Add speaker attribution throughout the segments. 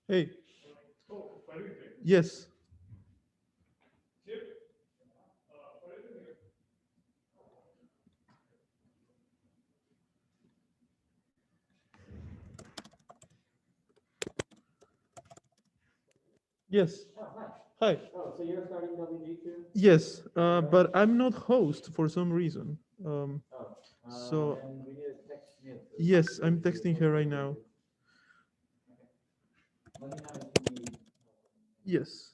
Speaker 1: Hey. Yes. Yes. Hi.
Speaker 2: Oh, so you're starting WG2?
Speaker 1: Yes, but I'm not host for some reason.
Speaker 2: Oh,
Speaker 1: So
Speaker 2: then we need to text me.
Speaker 1: yes, I'm texting her right now.
Speaker 2: Let me know if you need.
Speaker 1: Yes.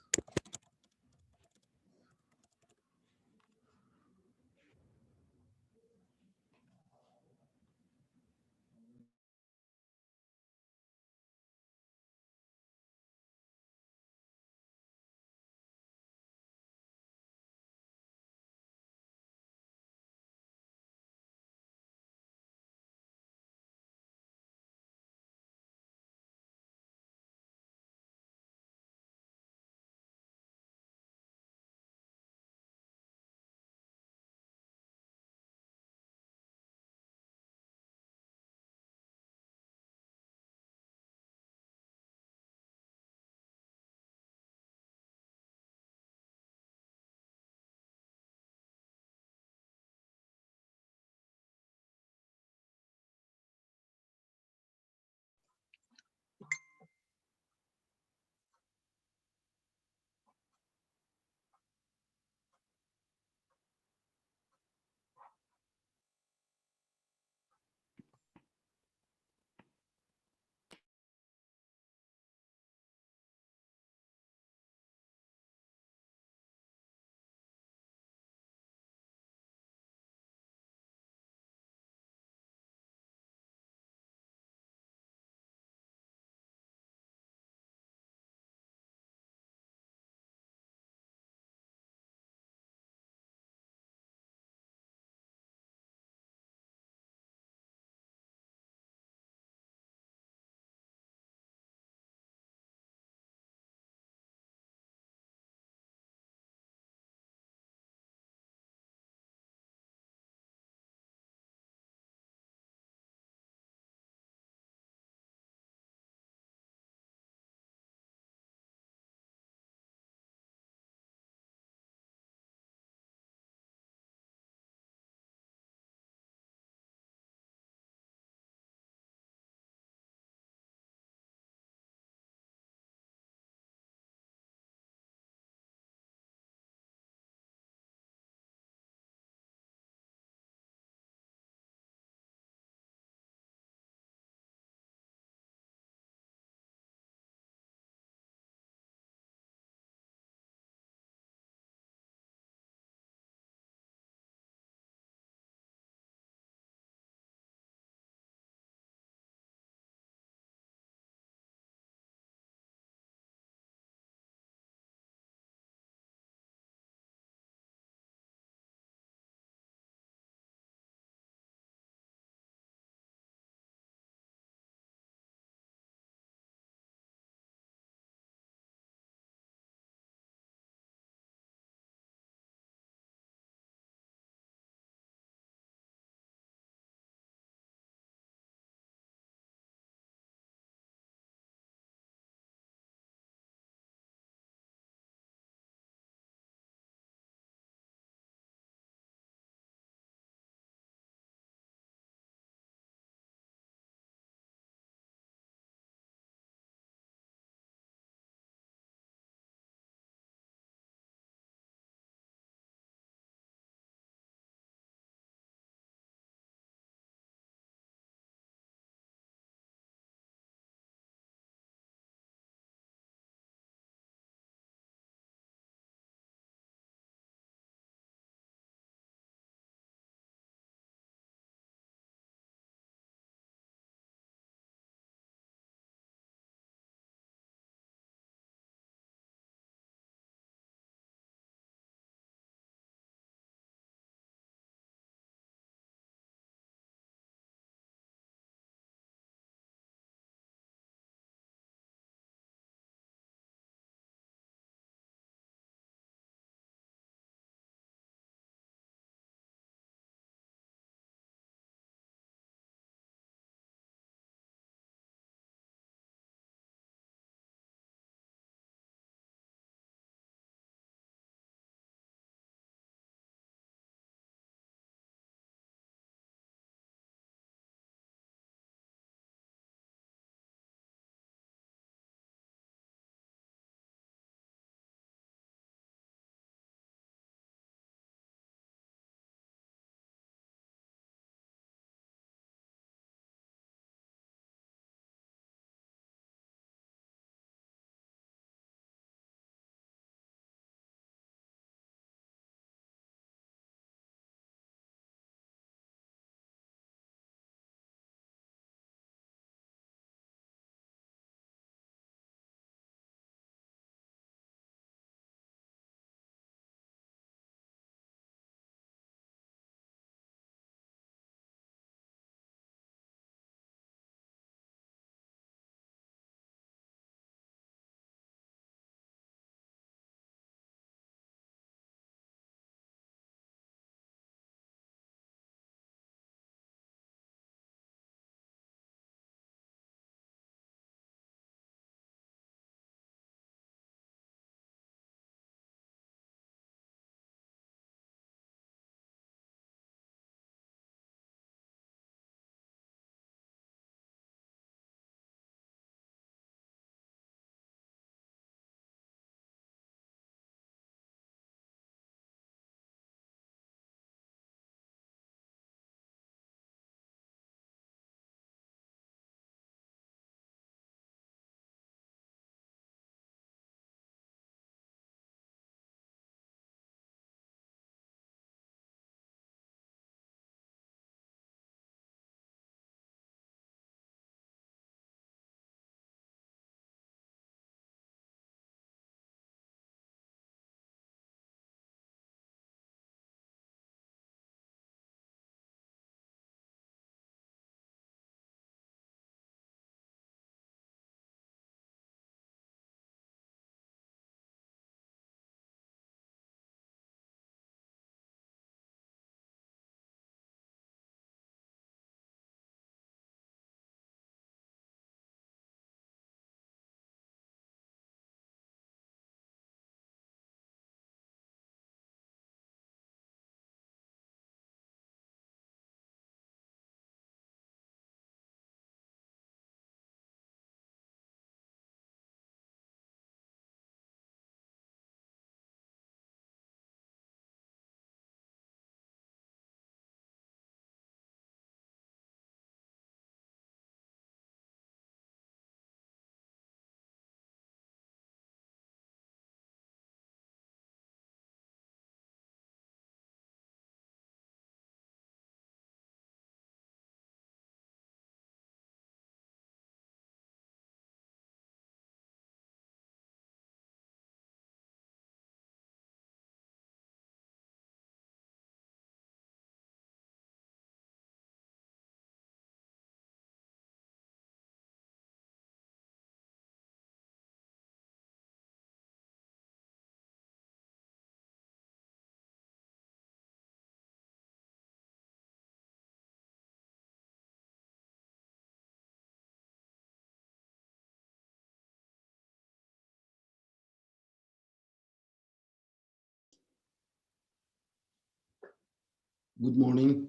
Speaker 3: Good morning.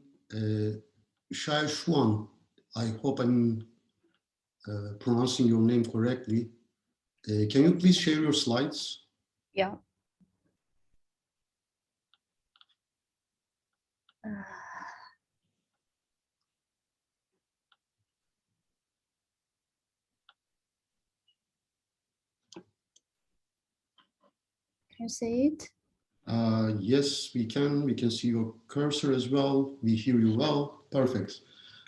Speaker 3: Xiaoxuan, I hope I'm pronouncing your name correctly. Can you please share your slides?
Speaker 4: Yeah. Can you see it?
Speaker 3: Yes, we can. We can see your cursor as well. We hear you well. Perfect.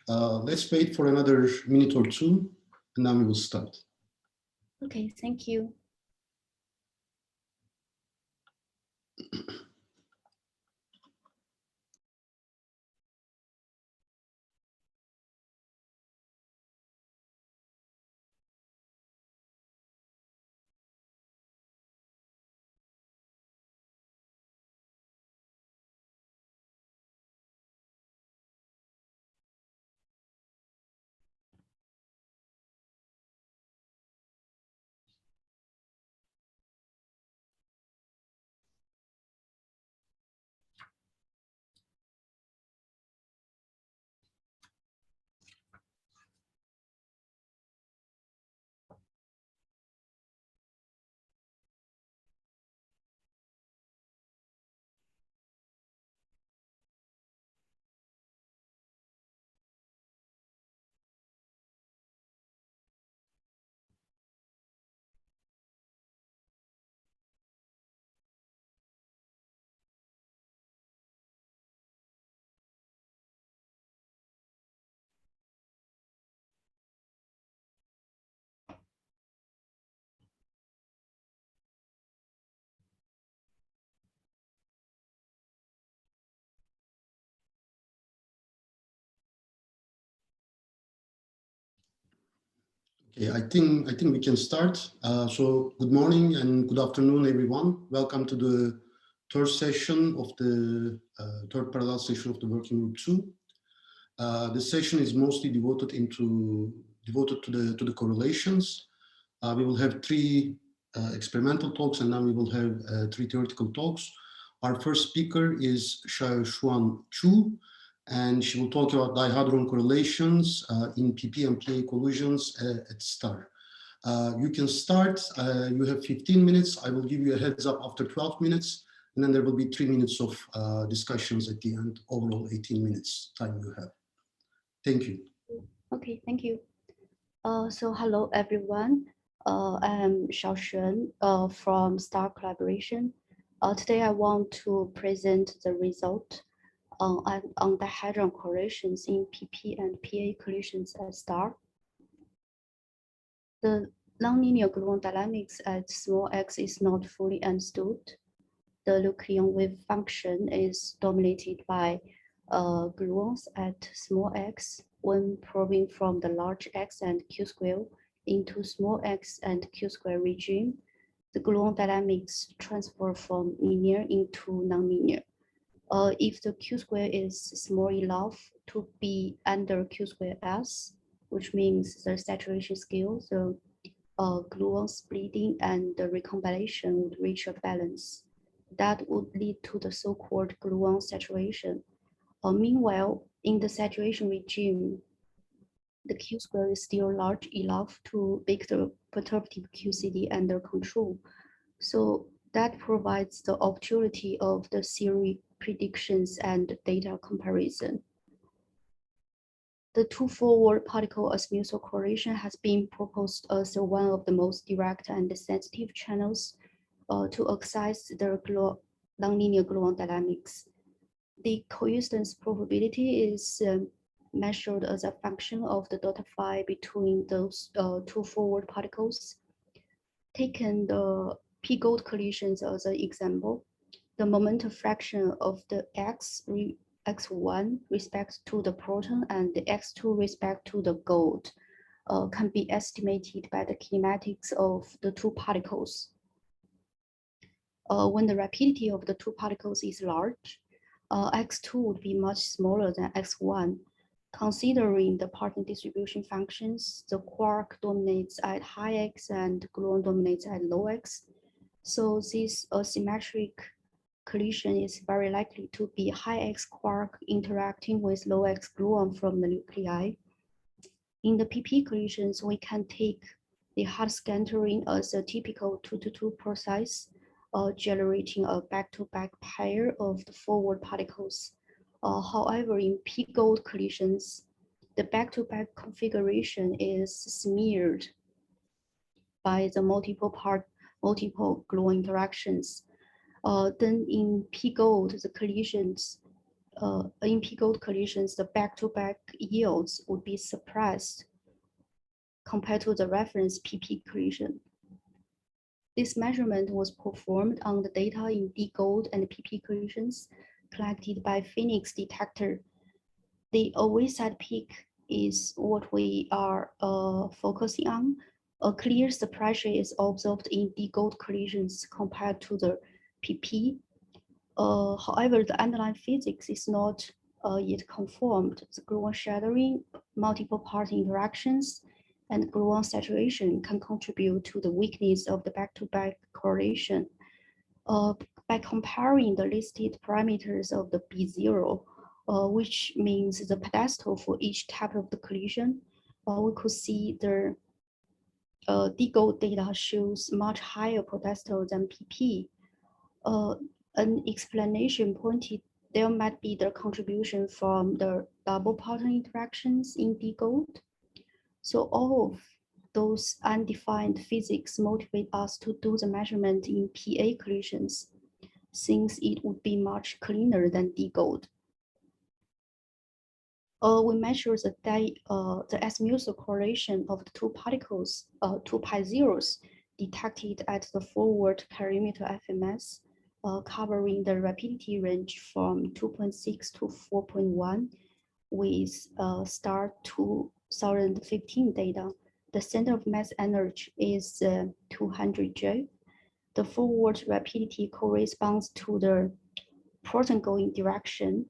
Speaker 3: Let's wait for another minute or two, and then we will start.
Speaker 4: Okay, thank you.
Speaker 3: Okay, I think we can start. So good morning and good afternoon, everyone. Welcome to the third session of the third parallel session of the working group 2. The session is mostly devoted to the correlations. We will have 3 experimental talks, and then we will have 3 theoretical talks. Our first speaker is Xiaoxuan Chu, and she will talk about dihadron correlations in PP and PA collisions at STAR. You can start. You have 15 minutes. I will give you a heads up after 12 minutes, and then there will be 3 minutes of discussions at the end. Overall, 18 minutes time you have. Thank you.
Speaker 4: Okay, thank you. So hello everyone. I'm Xiaoxuan from STAR Collaboration. Today I want to present the result on dihadron correlations in PP and PA collisions at STAR. The nonlinear gluon dynamics at small x is not fully understood. The nucleon wave function is dominated by gluons at small x when probing from the large x and q square into small x and q square regime. The gluon dynamics transfer from linear into nonlinear. If the q square is small enough to be under q square s, which means the saturation scale, the gluon splitting and the recombination would reach a balance. That would lead to the so-called gluon saturation. Meanwhile, in the saturation regime, the q square is still large enough to make the perturbative QCD under control. So that provides the opportunity of the theory predictions and data comparison. The two-forward particle azimuthal correlation has been proposed as one of the most direct and sensitive channels to access the nonlinear gluon dynamics. The coincidence probability is measured as a function of the delta phi between those two forward particles. Taken the p-gold collisions as an example, the momentum fraction of the x1 respect to the proton and the x2 respect to the gold can be estimated by the kinematics of the two particles. When the rapidity of the two particles is large, x2 would be much smaller than x1. Considering the Parton distribution functions, the quark dominates at high x and gluon dominates at low x. So this asymmetric collision is very likely to be high X quark interacting with low X gluon from the nuclei. In the PP collisions, we can take the hard scattering as a typical 2-to-2 process, generating a back-to-back pair of the forward particles. However, in p-gold collisions, the back-to-back configuration is smeared by the multiple gluon interactions. Then in p-gold, the collisions, the back-to-back yields would be suppressed compared to the reference PP collision. This measurement was performed on the data in D-gold and PP collisions collected by Phoenix detector. The OV-side peak is what we are focusing on. A clear suppression is observed in D-gold collisions compared to the PP. However, the underlying physics is not yet confirmed. The gluon shattering, multiple part interactions, and gluon saturation can contribute to the weakness of the back-to-back correlation. By comparing the listed parameters of the B0, which means the pedestal for each type of the collision, we could see the D-gold data shows much higher pedestal than PP. An explanation pointed there might be the contribution from the double pattern interactions in D-gold. So all of those undefined physics motivate us to do the measurement in PA collisions, since it would be much cleaner than D-gold. We measure the azimuthal correlation of the two particles, two pi-zeros, detected at the forward perimeter FMS, covering the rapidity range from 2.6 to 4.1 with start 2015 data. The center of mass energy is 200 J. The forward rapidity corresponds to the proton going direction,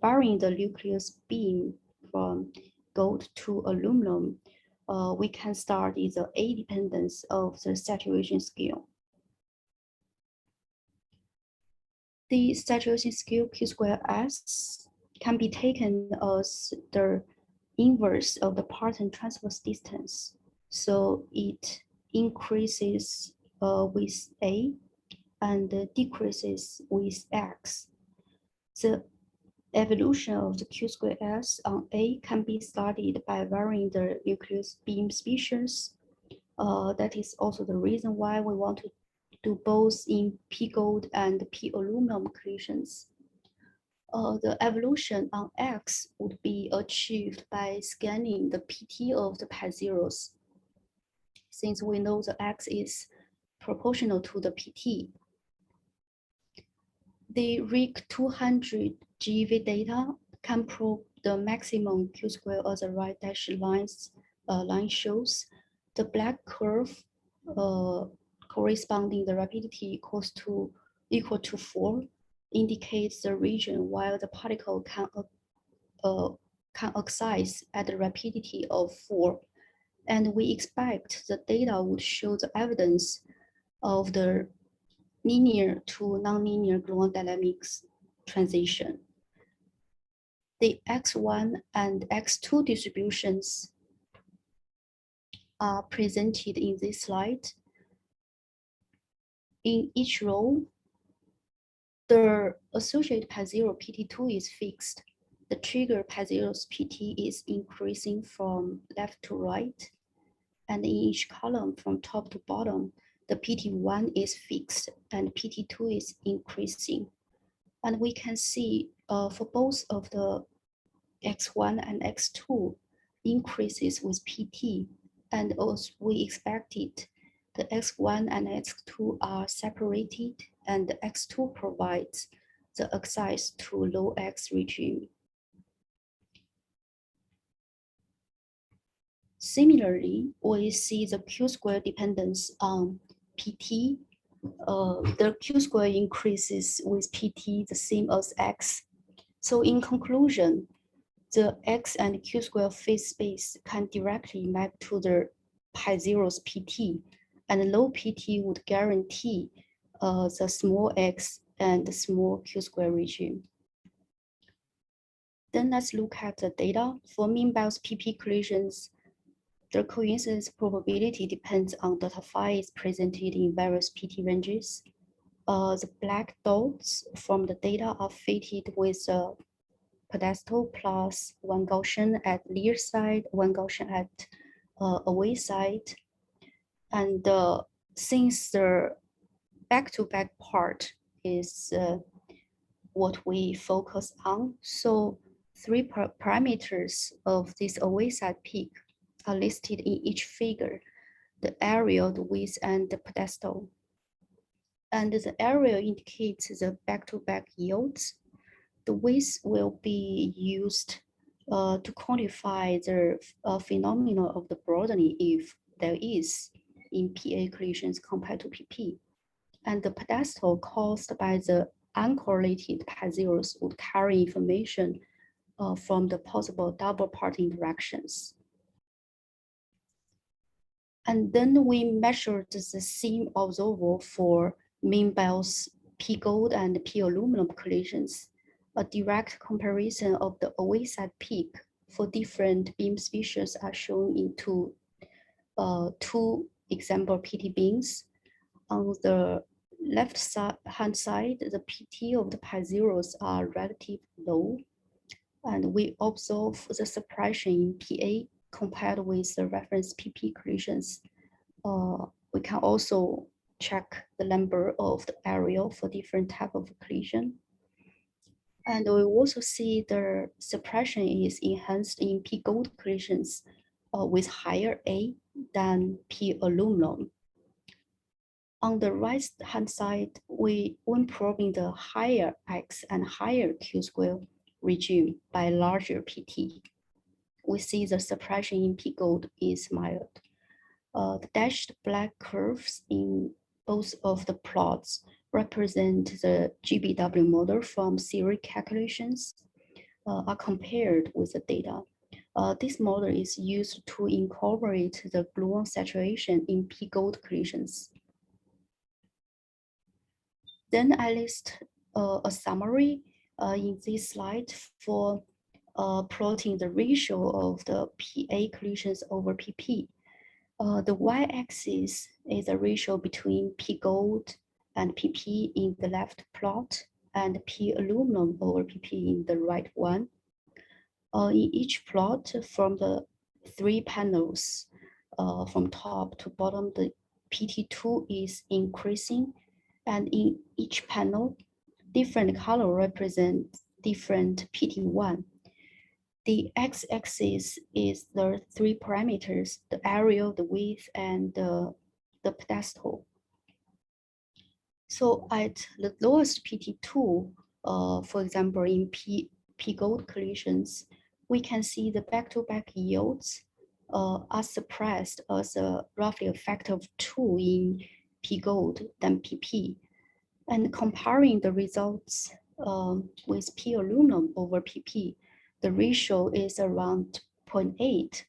Speaker 4: varying the nucleus beam from gold to aluminum. We can start is the A dependence of the saturation scale. The saturation scale Q²S can be taken as the inverse of the parton transverse distance. So it increases with A and decreases with X. The evolution of the Q²S on A can be studied by varying the nucleus beam species. That is also the reason why we want to do both in p-gold and p-aluminum collisions. The evolution on X would be achieved by scanning the PT of the pi-zeros, since we know the X is proportional to the PT. The RIC 200 GeV data can probe the maximum Q² as the right dashed line shows. The black curve corresponding the rapidity equal to 4 indicates the region while the particle can excite at the rapidity of 4. And we expect the data would show the evidence of the linear to nonlinear gluon dynamics transition. The X1 and X2 distributions are presented in this slide. In each row, the associated pi-zero PT2 is fixed. The trigger pi-zero's PT is increasing from left to right. And in each column from top to bottom, the PT1 is fixed and PT2 is increasing. And we can see for both of the X1 and X2 increases with PT. And as we expected, the X1 and X2 are separated and the X2 provides the access to low X regime. Similarly, we see the Q² dependence on PT. The Q² increases with PT the same as X. So in conclusion, the X and Q² phase space can directly map to the pi-zero's PT, and low PT would guarantee the small X and small Q-square regime. Then let's look at the data. For mean Bell's PP collisions, the coincidence probability depends on data files presented in various PT ranges. The black dots from the data are fitted with a pedestal plus one Gaussian at near side, one Gaussian at away side. And since the back-to-back part is what we focus on, so three parameters of this away side peak are listed in each figure: the area, the width, and the pedestal. And the area indicates the back-to-back yields. The width will be used to quantify the phenomenon of the broadening, if there is, in PA collisions compared to PP. And the pedestal caused by the uncorrelated pi-zeros would carry information from the possible double part interactions. And then we measured the same observable for mean Bell's P gold and P aluminum collisions. A direct comparison of the away side peak for different beam species are shown in two example PT beams. On the left hand side, the PT of the pi-zeros are relatively low, and we observe the suppression in PA compared with the reference PP collisions. We can also check the number of the area for different type of collision. And we also see the suppression is enhanced in P gold collisions with higher A than P aluminum. On the right hand side, when probing the higher X and higher Q square regime by larger PT, we see the suppression in P gold is mild. The dashed black curves in both of the plots represent the GBW model from theory calculations are compared with the data. This model is used to incorporate the gluon saturation in P gold collisions. Then I list a summary in this slide for plotting the ratio of the PA collisions over PP. The y-axis is a ratio between P gold and PP in the left plot and P aluminum over PP in the right one. In each plot from the three panels from top to bottom, the PT2 is increasing, and in each panel, different color represents different PT1. The x-axis is the three parameters: the area, the width, and the pedestal. So at the lowest PT2, for example, in P gold collisions, we can see the back-to-back yields are suppressed as roughly a factor of 2 in P gold than PP. And comparing the results with P aluminum over PP, the ratio is around 0.8.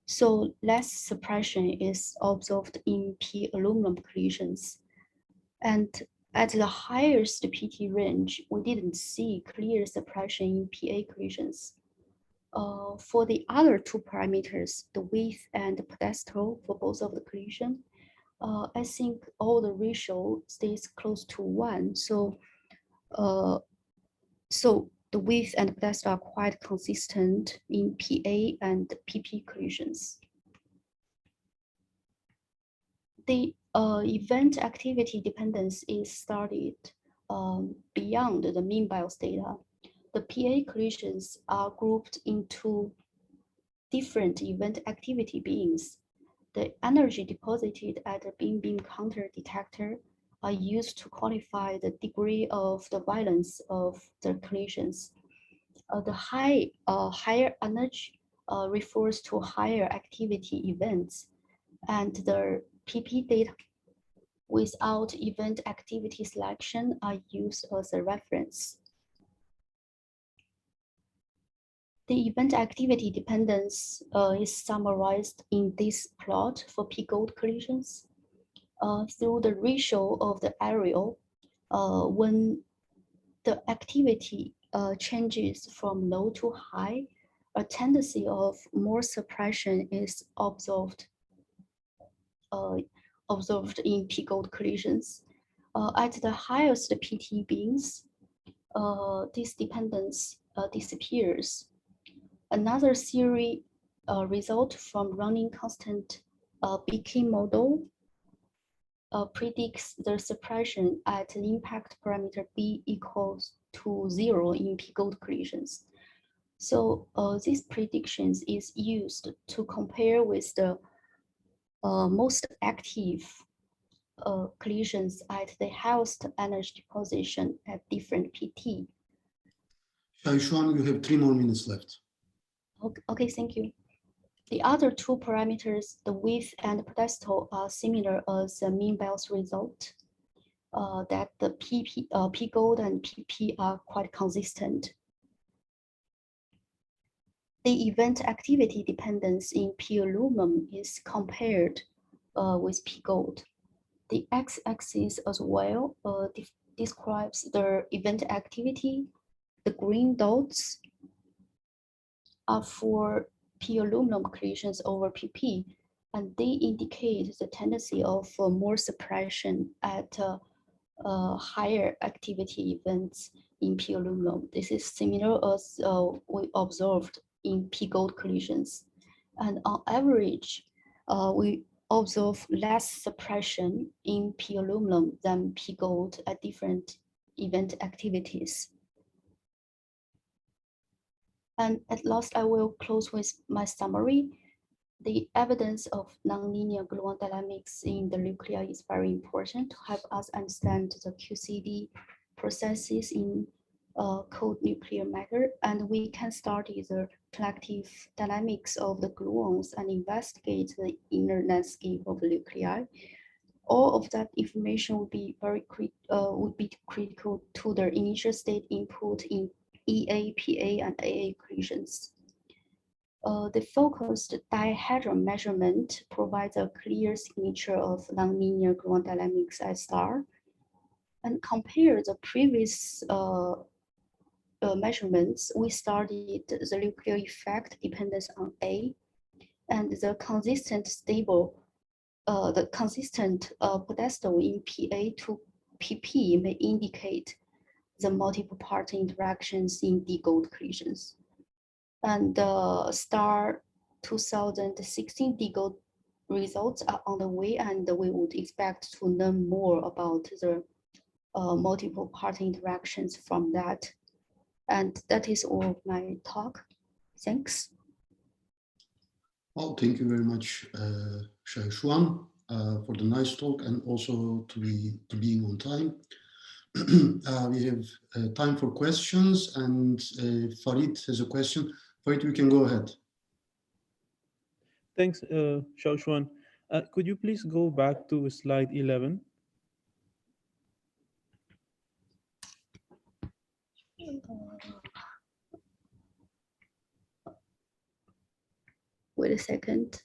Speaker 4: So less suppression is observed in P aluminum collisions. And at the highest PT range, we didn't see clear suppression in PA collisions. For the other two parameters, the width and the pedestal for both of the collision, I think all the ratio stays close to 1. So, so the width and pedestal are quite consistent in PA and PP collisions. The event activity dependence is studied beyond the mean bias data. The PA collisions are grouped into different event activity beams. The energy deposited at the beam counter detector are used to quantify the degree of the violence of the collisions. The higher energy refers to higher activity events, and the PP data without event activity selection are used as a reference. The event activity dependence is summarized in this plot for P gold collisions. Through the ratio of the area, when the activity changes from low to high, a tendency of more suppression is observed in p-gold collisions. At the highest PT beams, this dependence disappears. Another theory result from running constant BK model predicts the suppression at the impact parameter B equals to 0 in p-gold collisions. So these predictions is used to compare with the most active collisions at the highest energy position at different PT.
Speaker 3: Xiaoxuan, you have 3 more minutes left.
Speaker 4: Okay, thank you. The other two parameters, the width and pedestal, are similar as the mean Bayes result, that the p-gold and PP are quite consistent. The event activity dependence in p-aluminum is compared with p-gold. The x-axis as well describes the event activity. The green dots are for p-aluminum collisions over PP, and they indicate the tendency of more suppression at higher activity events in p-aluminum. This is similar as we observed in p-gold collisions. And on average, we observe less suppression in p-aluminum than p-gold at different event activities. And at last, I will close with my summary. The evidence of nonlinear gluon dynamics in the nuclei is very important to help us understand the QCD processes in cold nuclear matter, and we can study the collective dynamics of the gluons and investigate the inner landscape of the nuclei. All of that information would be critical to the initial state input in EA, PA, and AA collisions. The focused dihedron measurement provides a clear signature of nonlinear gluon dynamics as star, and compare the previous measurements. We studied the nuclear effect dependence on A, and the consistent pedestal in PA to PP may indicate the multiple party interactions in D-gold collisions. And the star 2016 D-gold results are on the way, and we would expect to learn more about the multiple party interactions from that. And that is all of my talk. Thanks.
Speaker 3: Well, thank you very much, Xiaoxuan, for the nice talk and also to being on time. We have time for questions, and Farid has a question. Farid, we can go ahead.
Speaker 1: Thanks, Xiaoxuan. Could you please go back to slide 11?
Speaker 4: Wait a second.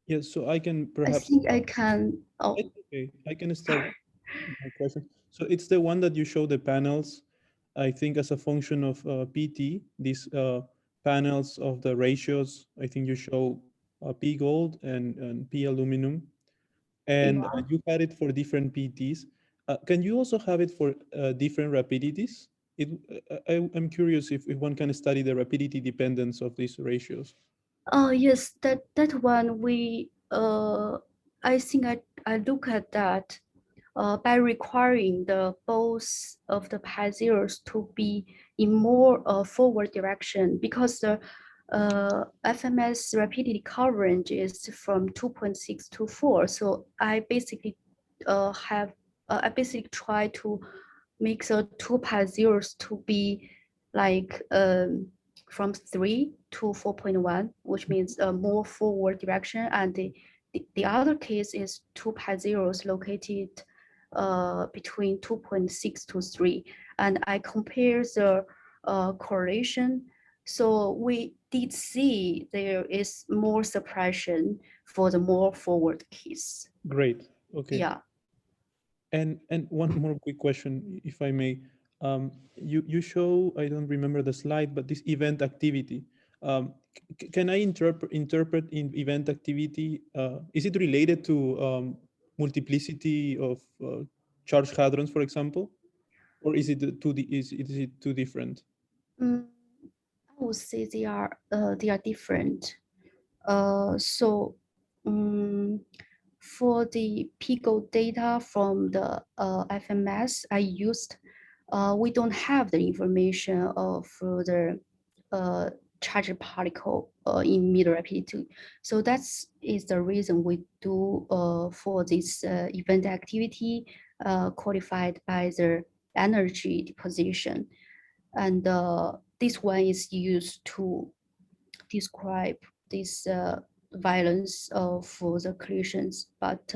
Speaker 1: Yes, so I can perhaps.
Speaker 4: I think I can. Oh.
Speaker 1: Okay, I can start my question. So it's the one that you show the panels, I think, as a function of PT, these panels of the ratios. I think you show P gold and P aluminum, and you had it for different PTs. Can you also have it for different rapidities? I'm curious if one can study the rapidity dependence of these ratios.
Speaker 4: Oh yes, that one we I think I look at that by requiring the both of the pi zeros to be in more forward direction, because the FMS rapidity coverage is from 2.6 to 4. So I basically I basically try to make the 2 pi zeros to be like from 3 to 4.1, which means more forward direction, and the other case is 2 pi zeros located between 2.6 to 3, and I compare the correlation. So we did see there is more suppression for the more forward case.
Speaker 1: Great. Okay.
Speaker 4: Yeah.
Speaker 1: And one more quick question, if I may. You show, I don't remember the slide, but this event activity. Can I interpret in event activity? Is it related to multiplicity of charge hadrons, for example, or is it is it too different?
Speaker 4: I would say they are different. So for the PICO data from the FMS I used, we don't have the information of the charged particle in mid rapidity. So is the reason we do for this event activity qualified by the energy deposition. And this one is used to describe this violence of the collisions, but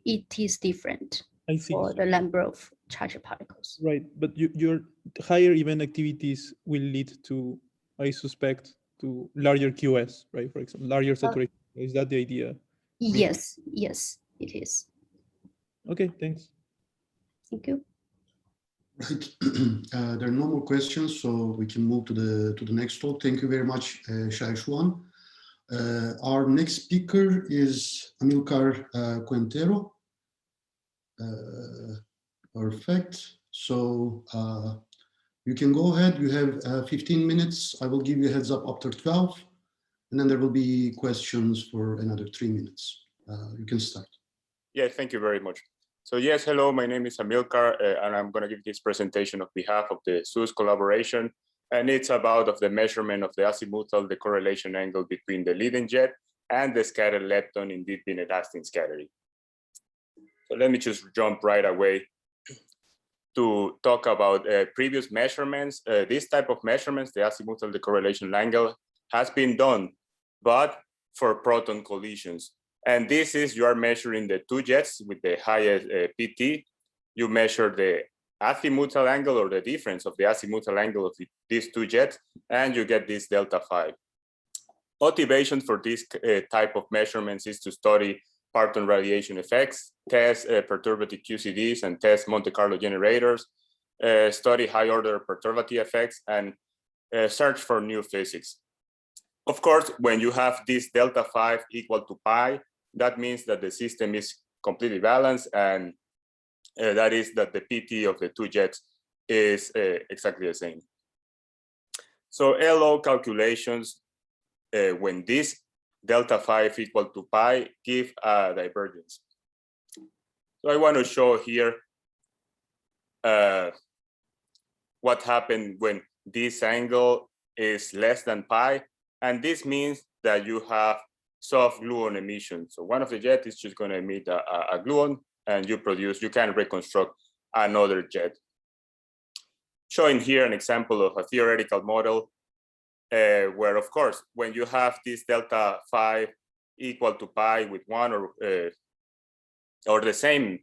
Speaker 4: it is different
Speaker 1: I see.
Speaker 4: for the number of charged particles.
Speaker 1: Right, but your higher event activities will lead to, I suspect, to larger QS, right? For example, larger saturation. Is that the idea?
Speaker 4: Yes, yes, it is.
Speaker 1: Okay, thanks.
Speaker 4: Thank you.
Speaker 3: Right. There are no more questions, so we can move to the next talk. Thank you very much, Xiaoxuan. Our next speaker is Amilkar Quintero. Perfect. So you can go ahead. You have 15 minutes. I will give you a heads up after 12, and then there will be questions for another 3 minutes. You can start.
Speaker 5: Yeah, thank you very much. So yes, hello, my name is Amilkar, and I'm going to give this presentation on behalf of the SUS collaboration. And it's about the measurement of the azimuthal decorrelation angle between the leading jet and the scattered lepton in deep inelastic scattering. So let me just jump right away to talk about previous measurements. This type of measurements, the azimuthal decorrelation angle, has been done, but for proton collisions. And this is, you are measuring the two jets with the highest PT. You measure the azimuthal angle, or the difference of the azimuthal angle of these two jets, and you get this delta 5. Motivation for this type of measurements is to study parton radiation effects, test perturbative QCDs, and test Monte Carlo generators, study high order perturbative effects, and search for new physics. Of course, when you have this delta 5 equal to pi, that means that the system is completely balanced, and that is that the PT of the two jets is exactly the same. So LO calculations, when this delta 5 equal to pi, give a divergence. So I want to show here what happened when this angle is less than pi, and this means that you have soft gluon emission. So one of the jets is just going to emit a gluon, and you can reconstruct another jet. Showing here an example of a theoretical model where, of course, when you have this delta 5 equal to pi with 1 or the same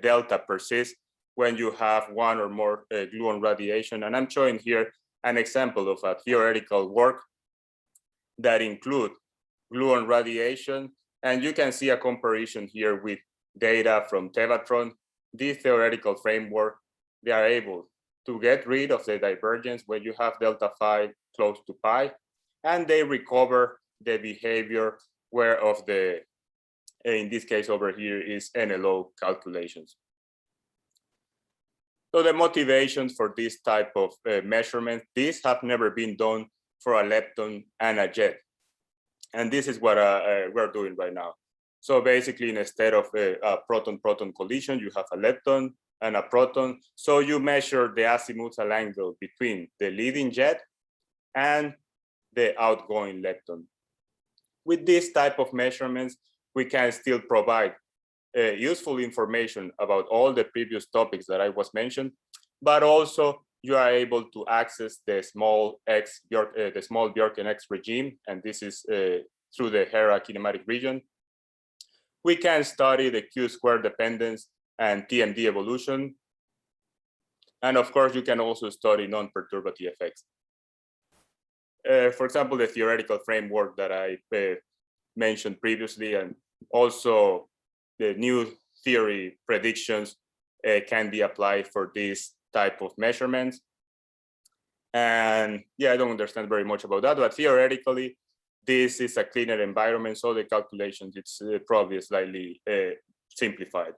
Speaker 5: delta persists when you have 1 or more gluon radiation. And I'm showing here an example of a theoretical work that include gluon radiation, and you can see a comparison here with data from Tevatron. This theoretical framework, they are able to get rid of the divergence when you have delta 5 close to pi, and they recover the behavior where of the, in this case over here, is NLO calculations. So the motivations for this type of measurement, these have never been done for a lepton and a jet. And this is what we're doing right now. So basically, instead of a proton-proton collision, you have a lepton and a proton. So you measure the azimuthal angle between the leading jet and the outgoing lepton. With this type of measurements, we can still provide useful information about all the previous topics that I was mentioned, but also you are able to access the small Bjorken X regime, and this is through the HERA kinematic region. We can study the Q-square dependence and TMD evolution. And of course, you can also study non-perturbative effects. For example, the theoretical framework that I mentioned previously, and also the new theory predictions can be applied for this type of measurements. And yeah, I don't understand very much about that, but theoretically, this is a cleaner environment, so the calculations, it's probably slightly simplified.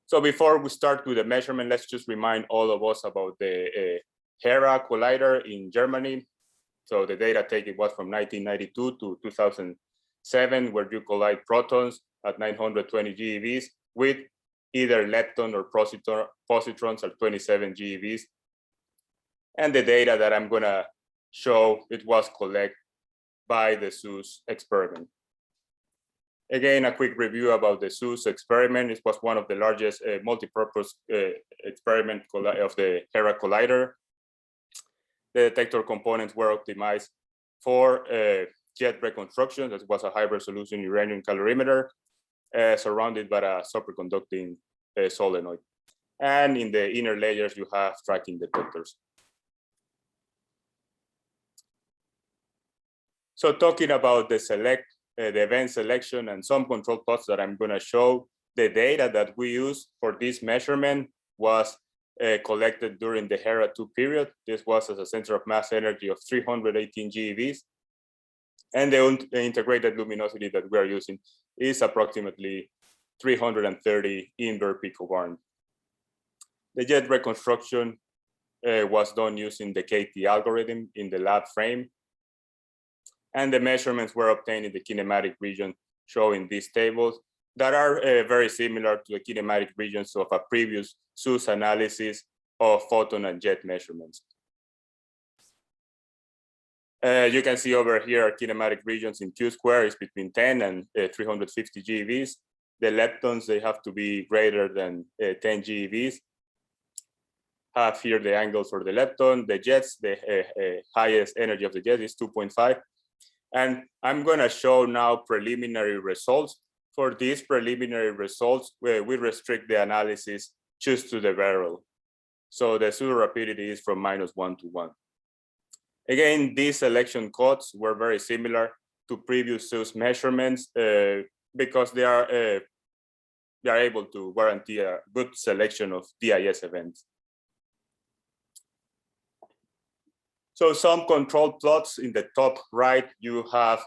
Speaker 5: So before we start with the measurement, let's just remind all of us about the HERA collider in Germany. So the data taken was from 1992 to 2007, where you collide protons at 920 GeVs with either lepton or positrons at 27 GeVs. And the data that I'm gonna show, it was collected by the SUS experiment. Again, a quick review about the SUS experiment. It was one of the largest multi-purpose experiment of the HERA collider. The detector components were optimized for jet reconstruction. That was a high-resolution uranium calorimeter surrounded by a superconducting solenoid. And in the inner layers, you have tracking detectors. So talking about the event selection and some control plots that I'm going to show, the data that we use for this measurement was collected during the HERA-2 period. This was as a center of mass energy of 318 GeVs. And the integrated luminosity that we are using is approximately 330 invert picobarn. The jet reconstruction was done using the KT algorithm in the lab frame. And the measurements were obtained in the kinematic region shown in these tables that are very similar to the kinematic regions of a previous SUS analysis of photon and jet measurements. You can see over here kinematic regions in Q square is between 10 and 350 GeVs. The leptons, they have to be greater than 10 GeVs. Have here the angles for the lepton. The jets, the highest energy of the jet is 2.5. And I'm going to show now preliminary results. For these preliminary results, we restrict the analysis just to the barrel. So the pseudo rapidity is from -1 to 1. Again, these selection codes were very similar to previous SUS measurements because they are able to guarantee a good selection of DIS events. So some control plots in the top right, you have,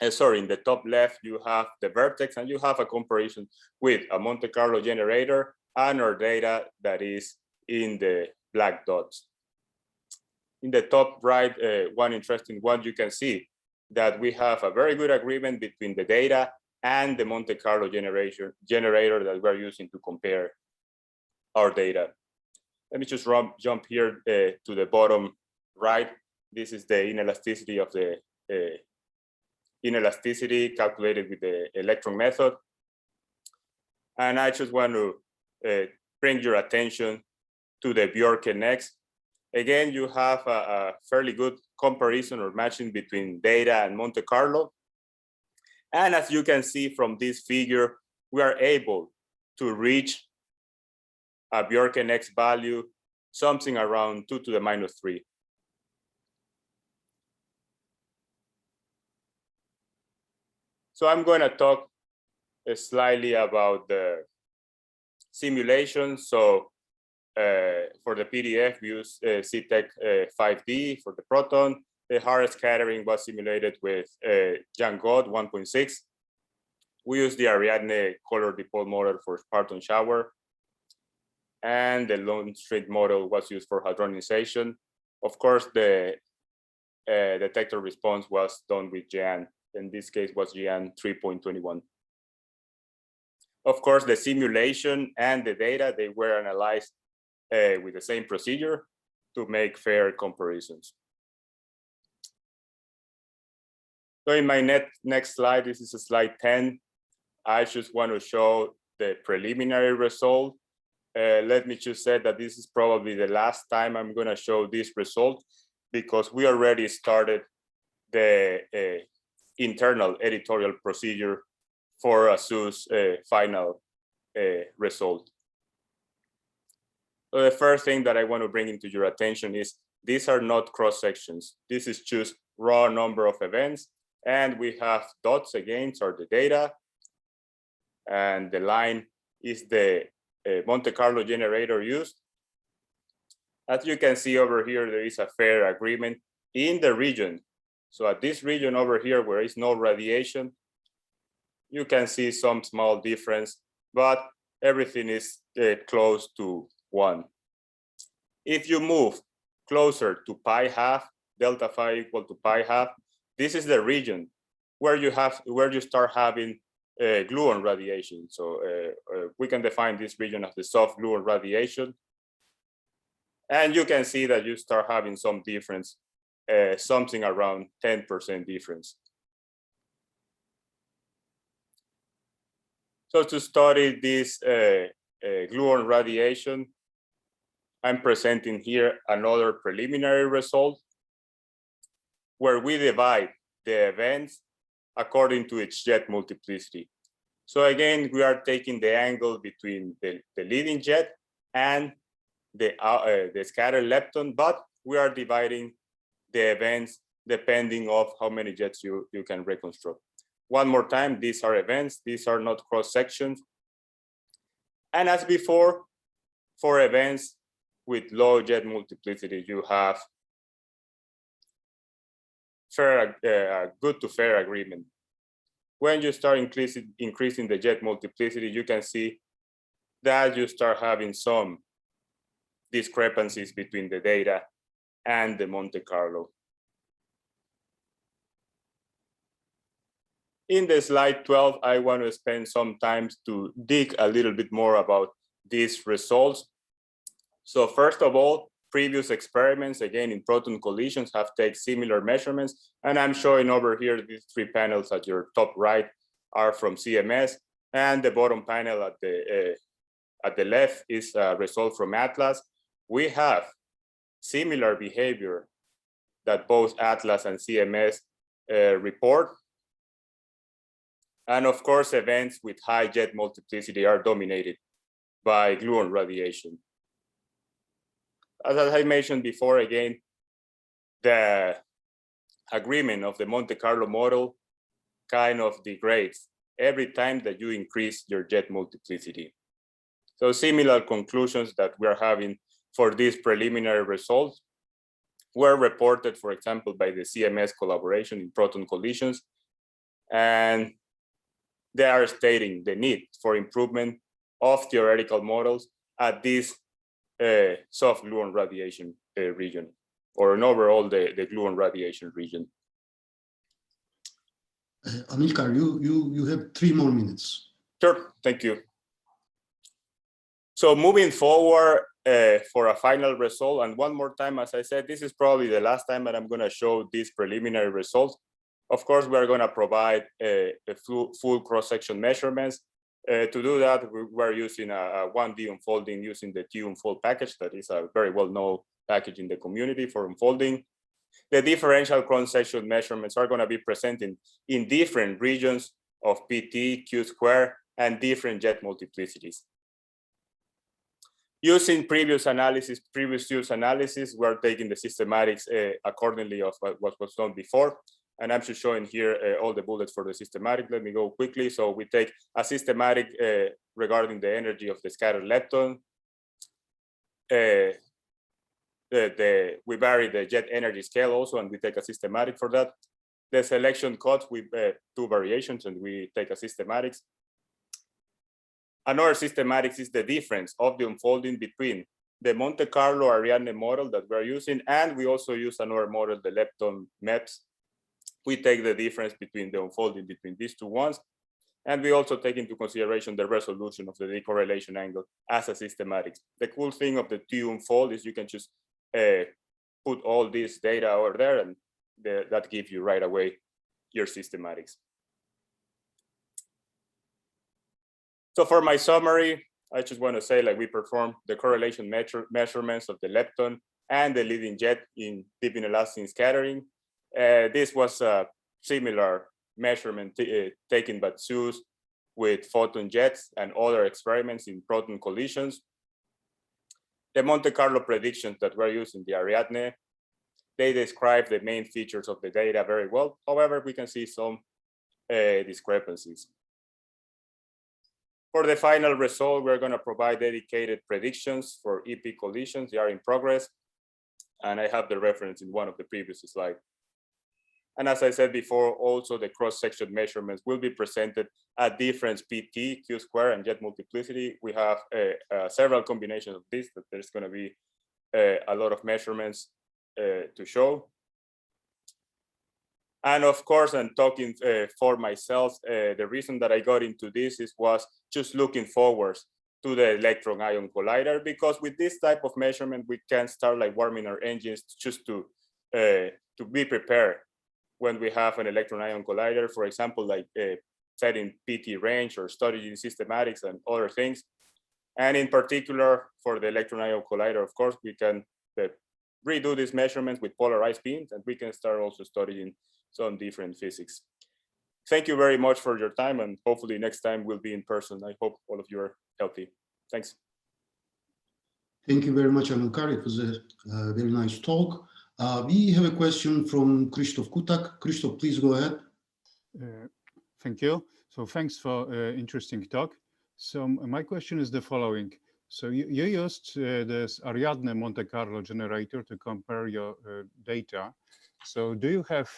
Speaker 5: in the top left, you have the vertex and you have a comparison with a Monte Carlo generator and our data that is in the black dots. In the top right, one interesting one, you can see that we have a very good agreement between the data and the Monte Carlo generator that we're using to compare our data. Let me just jump here to the bottom right. This is the inelasticity of the inelasticity calculated with the electron method. And I just want to bring your attention to the Bjorken X. Again, you have a fairly good comparison or matching between data and Monte Carlo. And as you can see from this figure, we are able to reach a Bjorken X value, something around 2 to the -3. So I'm going to talk slightly about the simulation. So for the PDF, we use CTEC 5D for the proton. The HERA scattering was simulated with Jan-God 1.6. We use the Ariadne color dipole model for Spartan shower. And the Lone Street model was used for hadronization. Of course, the detector response was done with Jan. In this case was Jan 3.21. Of course, the simulation and the data, they were analyzed with the same procedure to make fair comparisons. So in my next slide, this is slide 10. I just want to show the preliminary result. Let me just say that this is probably the last time I'm going to show this result because we already started the internal editorial procedure for a SUS final result. So the first thing that I want to bring into your attention is these are not cross sections. This is just raw number of events. And we have dots again, are the data. and the line is the Monte Carlo generator used. As you can see over here, there is a fair agreement in the region. So at this region over here where is no radiation, you can see some small difference, but everything is close to 1. If you move closer to pi-half, delta phi equal to pi-half, this is the region where you start having gluon radiation. So we can define this region as the soft gluon radiation. And you can see that you start having some difference, something around 10% difference. So to study this gluon radiation, I'm presenting here another preliminary result where we divide the events according to its jet multiplicity. So again, we are taking the angle between the leading jet and the scattered lepton, but we are dividing the events depending of how many jets you can reconstruct. One more time, these are events, these are not cross sections. And as before, for events with low jet multiplicity, you have good to fair agreement. When you start increasing the jet multiplicity, you can see that you start having some discrepancies between the data and the Monte Carlo. In the slide 12, I want to spend some time to dig a little bit more about these results. So first of all, previous experiments, again, in proton collisions have taken similar measurements. And I'm showing over here, these 3 panels at your top right are from CMS. And the bottom panel at the left is a result from Atlas. We have similar behavior that both Atlas and CMS report. And of course, events with high jet multiplicity are dominated by gluon radiation. As I mentioned before, again, the agreement of the Monte Carlo model kind of degrades every time that you increase your jet multiplicity. So similar conclusions that we're having for these preliminary results were reported, for example, by the CMS collaboration in proton collisions. And they are stating the need for improvement of theoretical models at this soft gluon radiation region, or in overall the gluon radiation region.
Speaker 3: Amilkar, you have 3 more minutes.
Speaker 5: Sure, thank you. So moving forward for a final result, and one more time, as I said, this is probably the last time that I'm going to show these preliminary results. Of course, we are going to provide a full cross-section measurements. To do that, we're using a 1D unfolding using the T-unfold package. That is a very well-known package in the community for unfolding. The differential cross-section measurements are going to be presented in different regions of PT, Q square, and different jet multiplicities. Using previous use analysis, we're taking the systematics accordingly of what was done before. And I'm just showing here all the bullets for the systematic. Let me go quickly. So we take a systematic regarding the energy of the scattered lepton. We vary the jet energy scale also, and we take a systematic for that. The selection cut with 2 variations, and we take a systematics. Another systematics is the difference of the unfolding between the Monte Carlo Ariadne model that we're using, and we also use another model, the lepton MEPS. We take the difference between the unfolding between these 2 ones, and we also take into consideration the resolution of the decorrelation angle as a systematic. The cool thing of the T-unfold is you can just put all this data over there, and that gives you right away your systematics. So for my summary, I just want to say, like, we performed the correlation measurements of the lepton and the leading jet in deep inelastic scattering. This was a similar measurement taken by Zeus with photon jets and other experiments in proton collisions. The Monte Carlo predictions that were used in the Ariadne, they describe the main features of the data very well. However, we can see some discrepancies. For the final result, we're going to provide dedicated predictions for EP collisions. They are in progress. And I have the reference in one of the previous slides. And as I said before, also the cross-section measurements will be presented at difference PT, Q square, and jet multiplicity. We have several combinations of this, that there's going to be a lot of measurements to show. And of course, I'm talking for myself, the reason that I got into this was just looking forward to the electron-ion collider, because with this type of measurement, we can start like warming our engines just to be prepared when we have an electron-ion collider, for example, like setting PT range or studying systematics and other things. And in particular, for the electron-ion collider, of course, we can redo these measurements with polarized beams, and we can start also studying some different physics. Thank you very much for your time, and hopefully next time we'll be in person. I hope all of you are healthy. Thanks.
Speaker 3: Thank you very much, Amilkar. It was a very nice talk. We have a question from Krzysztof Kutak. Krzysztof, please go ahead.
Speaker 6: Thank you. So thanks for interesting talk. So my question is the following. So you used this Ariadne Monte Carlo generator to compare your data. So do you have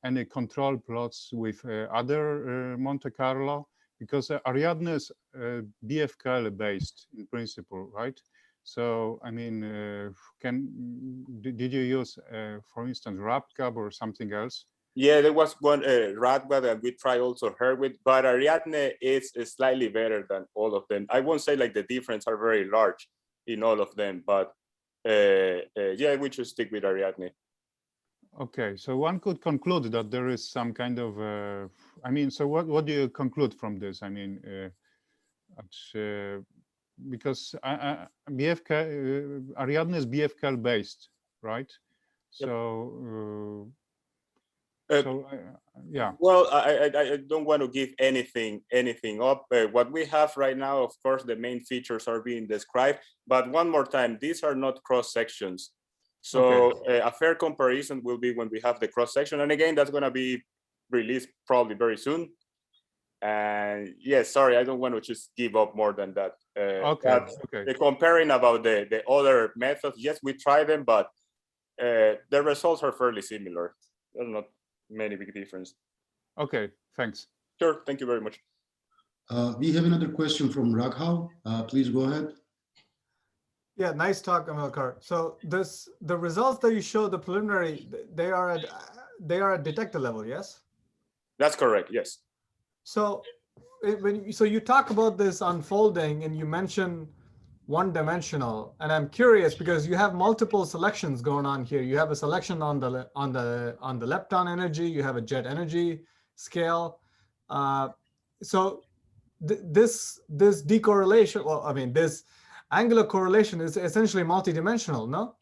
Speaker 6: any control plots with other Monte Carlo? Because Ariadne is BFKL based in principle, right? So I mean, did you use, for instance, RAPCAB or something else?
Speaker 5: Yeah, there was one RAPCAB, and we try also HERA, but Ariadne is slightly better than all of them. I won't say like the difference are very large in all of them, but yeah, we should stick with Ariadne. Okay, so one could conclude that there is some kind of, I mean, so what do you conclude from this? I mean, because Ariadne is BFKL based, right? Yep. So, yeah. Well, I don't want to give anything up. What we have right now, of course, the main features are being described, but one more time, these are not cross sections. So okay. A fair comparison will be when we have the cross section, and again, that's going to be released probably very soon. And yes, sorry, I don't want to just give up more than that. Okay. The comparing about the other methods, yes, we try them, but the results are fairly similar. There's not many big difference. Okay, thanks. Sure, thank you very much.
Speaker 3: We have another question from Raghav. Please go ahead.
Speaker 7: Yeah, nice talk, Amilkar. So the results that you show, the preliminary, they are at detector level, yes?
Speaker 5: That's correct, yes.
Speaker 7: So so you talk about this unfolding and you mention one-dimensional, and I'm curious because you have multiple selections going on here. You have a selection on the lepton energy, you have a jet energy scale. So this decorrelation, well, I mean, this angular correlation is essentially multidimensional, no?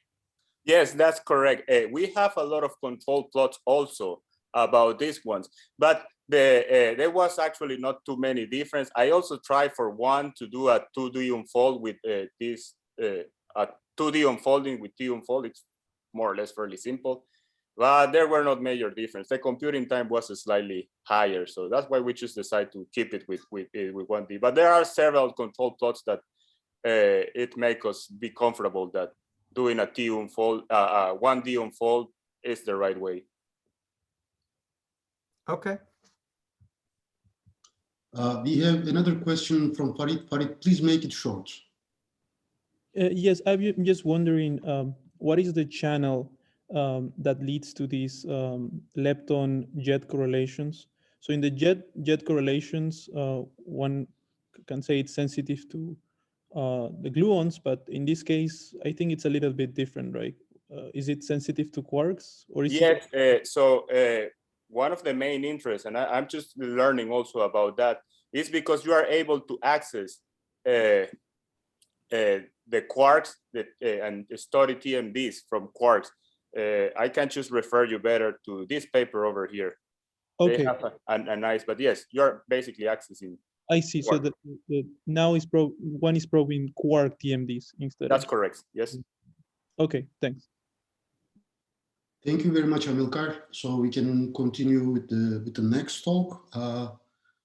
Speaker 5: Yes, that's correct. We have a lot of control plots also about these ones, but there was actually not too many difference. I also tried for one to do a 2D unfold with this, a 2D unfolding with T unfold. It's more or less fairly simple, but there were not major difference. The computing time was slightly higher, so that's why we just decided to keep it with 1D. But there are several control plots that it makes us be comfortable that doing a T unfold, 1D unfold is the right way.
Speaker 7: Okay.
Speaker 3: We have another question from Farid. Farid, please make it short.
Speaker 1: Yes, I'm just wondering, what is the channel that leads to these lepton jet correlations? So in the jet correlations, one can say it's sensitive to the gluons, but in this case, I think it's a little bit different, right? Is it sensitive to quarks, or is
Speaker 5: it? One of the main interests, and I'm just learning also about that, is because you are able to access the quarks and study TMDs from quarks. I can just refer you better to this paper over here. Okay. They have a nice, but yes, you're basically accessing.
Speaker 1: I see. Quark. So the now one is probing quark TMDs instead.
Speaker 5: That's correct. Yes.
Speaker 1: Okay. Thanks.
Speaker 3: Thank you very much, Amilkar. So we can continue with the next talk.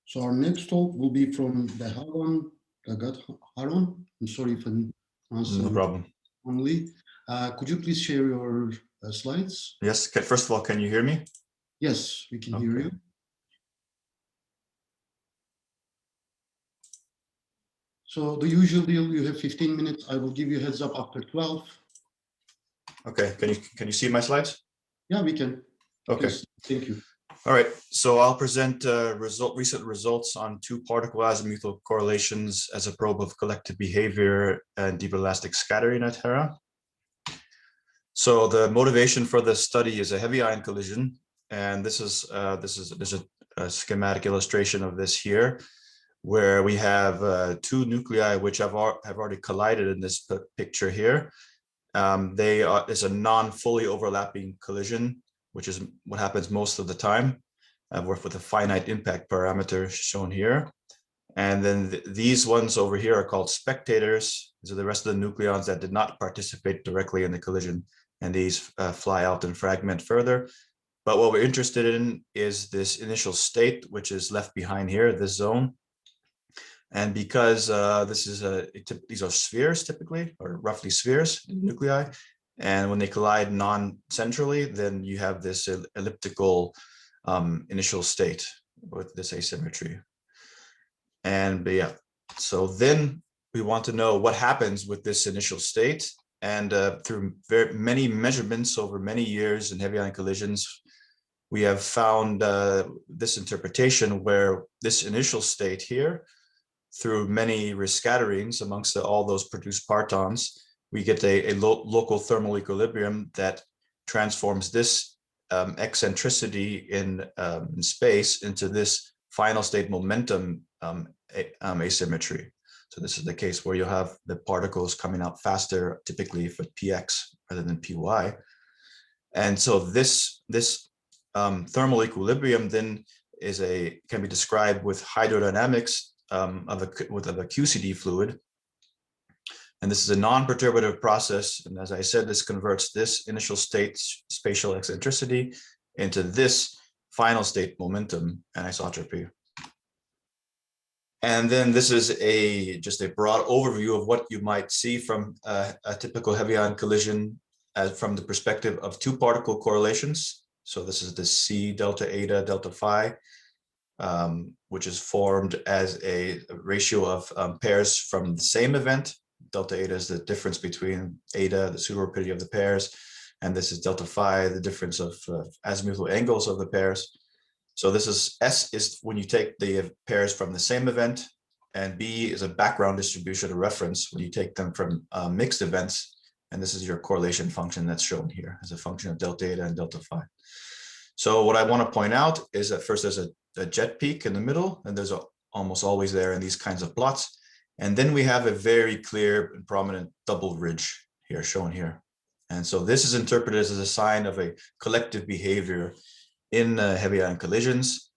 Speaker 3: So our next talk will be from Dhevan Gangadharan. I'm sorry if I'm pronouncing
Speaker 8: No problem.
Speaker 3: wrongly. Could you please share your slides?
Speaker 8: Yes. First of all, can you hear me?
Speaker 3: Yes, we can hear you. So the usual deal, you have 15 minutes. I will give you a heads up after 12.
Speaker 8: Okay. Can you see my slides?
Speaker 3: Yeah, we can.
Speaker 8: Okay.
Speaker 3: Please. Thank you.
Speaker 8: All right. So I'll present recent results on two-particle azimuthal correlations as a probe of collective behavior and deep elastic scattering at HERA. So the motivation for this study is a heavy ion collision, and there's a schematic illustration of this here, where we have two nuclei which have already collided in this picture here. It's a non-fully overlapping collision, which is what happens most of the time, with a finite impact parameter shown here. And then these ones over here are called spectators. These are the rest of the nucleons that did not participate directly in the collision, and these fly out and fragment further. But what we're interested in is this initial state, which is left behind here, this zone. And because these are spheres typically, or roughly spheres, nuclei, and when they collide non-centrally, then you have this elliptical initial state with this asymmetry. And yeah, so then we want to know what happens with this initial state. And through many measurements over many years in heavy ion collisions, we have found this interpretation where this initial state here, through many rescatterings amongst all those produced partons, we get a local thermal equilibrium that transforms this eccentricity in space into this final state momentum asymmetry. So this is the case where you have the particles coming out faster, typically for px rather than py. And so this thermal equilibrium then can be described with hydrodynamics of a QCD fluid. And this is a non-perturbative process. And as I said, this converts this initial state spatial eccentricity into this final state momentum anisotropy. And then this is just a broad overview of what you might see from a typical heavy ion collision from the perspective of two-particle correlations. So this is the C delta eta delta phi, which is formed as a ratio of pairs from the same event. Delta eta is the difference between eta, the pseudo-rapidity of the pairs, and this is delta phi, the difference of azimuthal angles of the pairs. So this is S is when you take the pairs from the same event, and B is a background distribution or reference when you take them from mixed events. And this is your correlation function that's shown here as a function of delta eta and delta phi. So what I want to point out is that first there's a jet peak in the middle, and there's almost always there in these kinds of plots. And then we have a very clear and prominent double ridge here shown here. And so this is interpreted as a sign of a collective behavior in heavy ion collisions.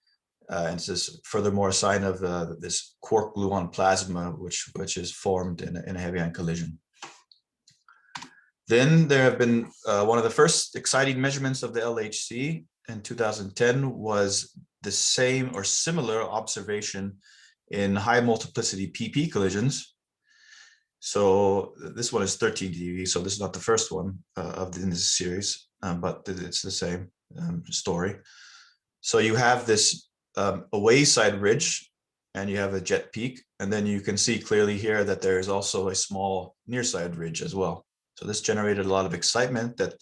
Speaker 8: And this is furthermore a sign of this quark gluon plasma, which is formed in a heavy ion collision. Then there have been one of the first exciting measurements of the LHC in 2010 was the same or similar observation in high multiplicity PP collisions. So this one is 13 dB, so this is not the first one in this series, but it's the same story. So you have this away side ridge, and you have a jet peak, and then you can see clearly here that there is also a small near side ridge as well. So this generated a lot of excitement that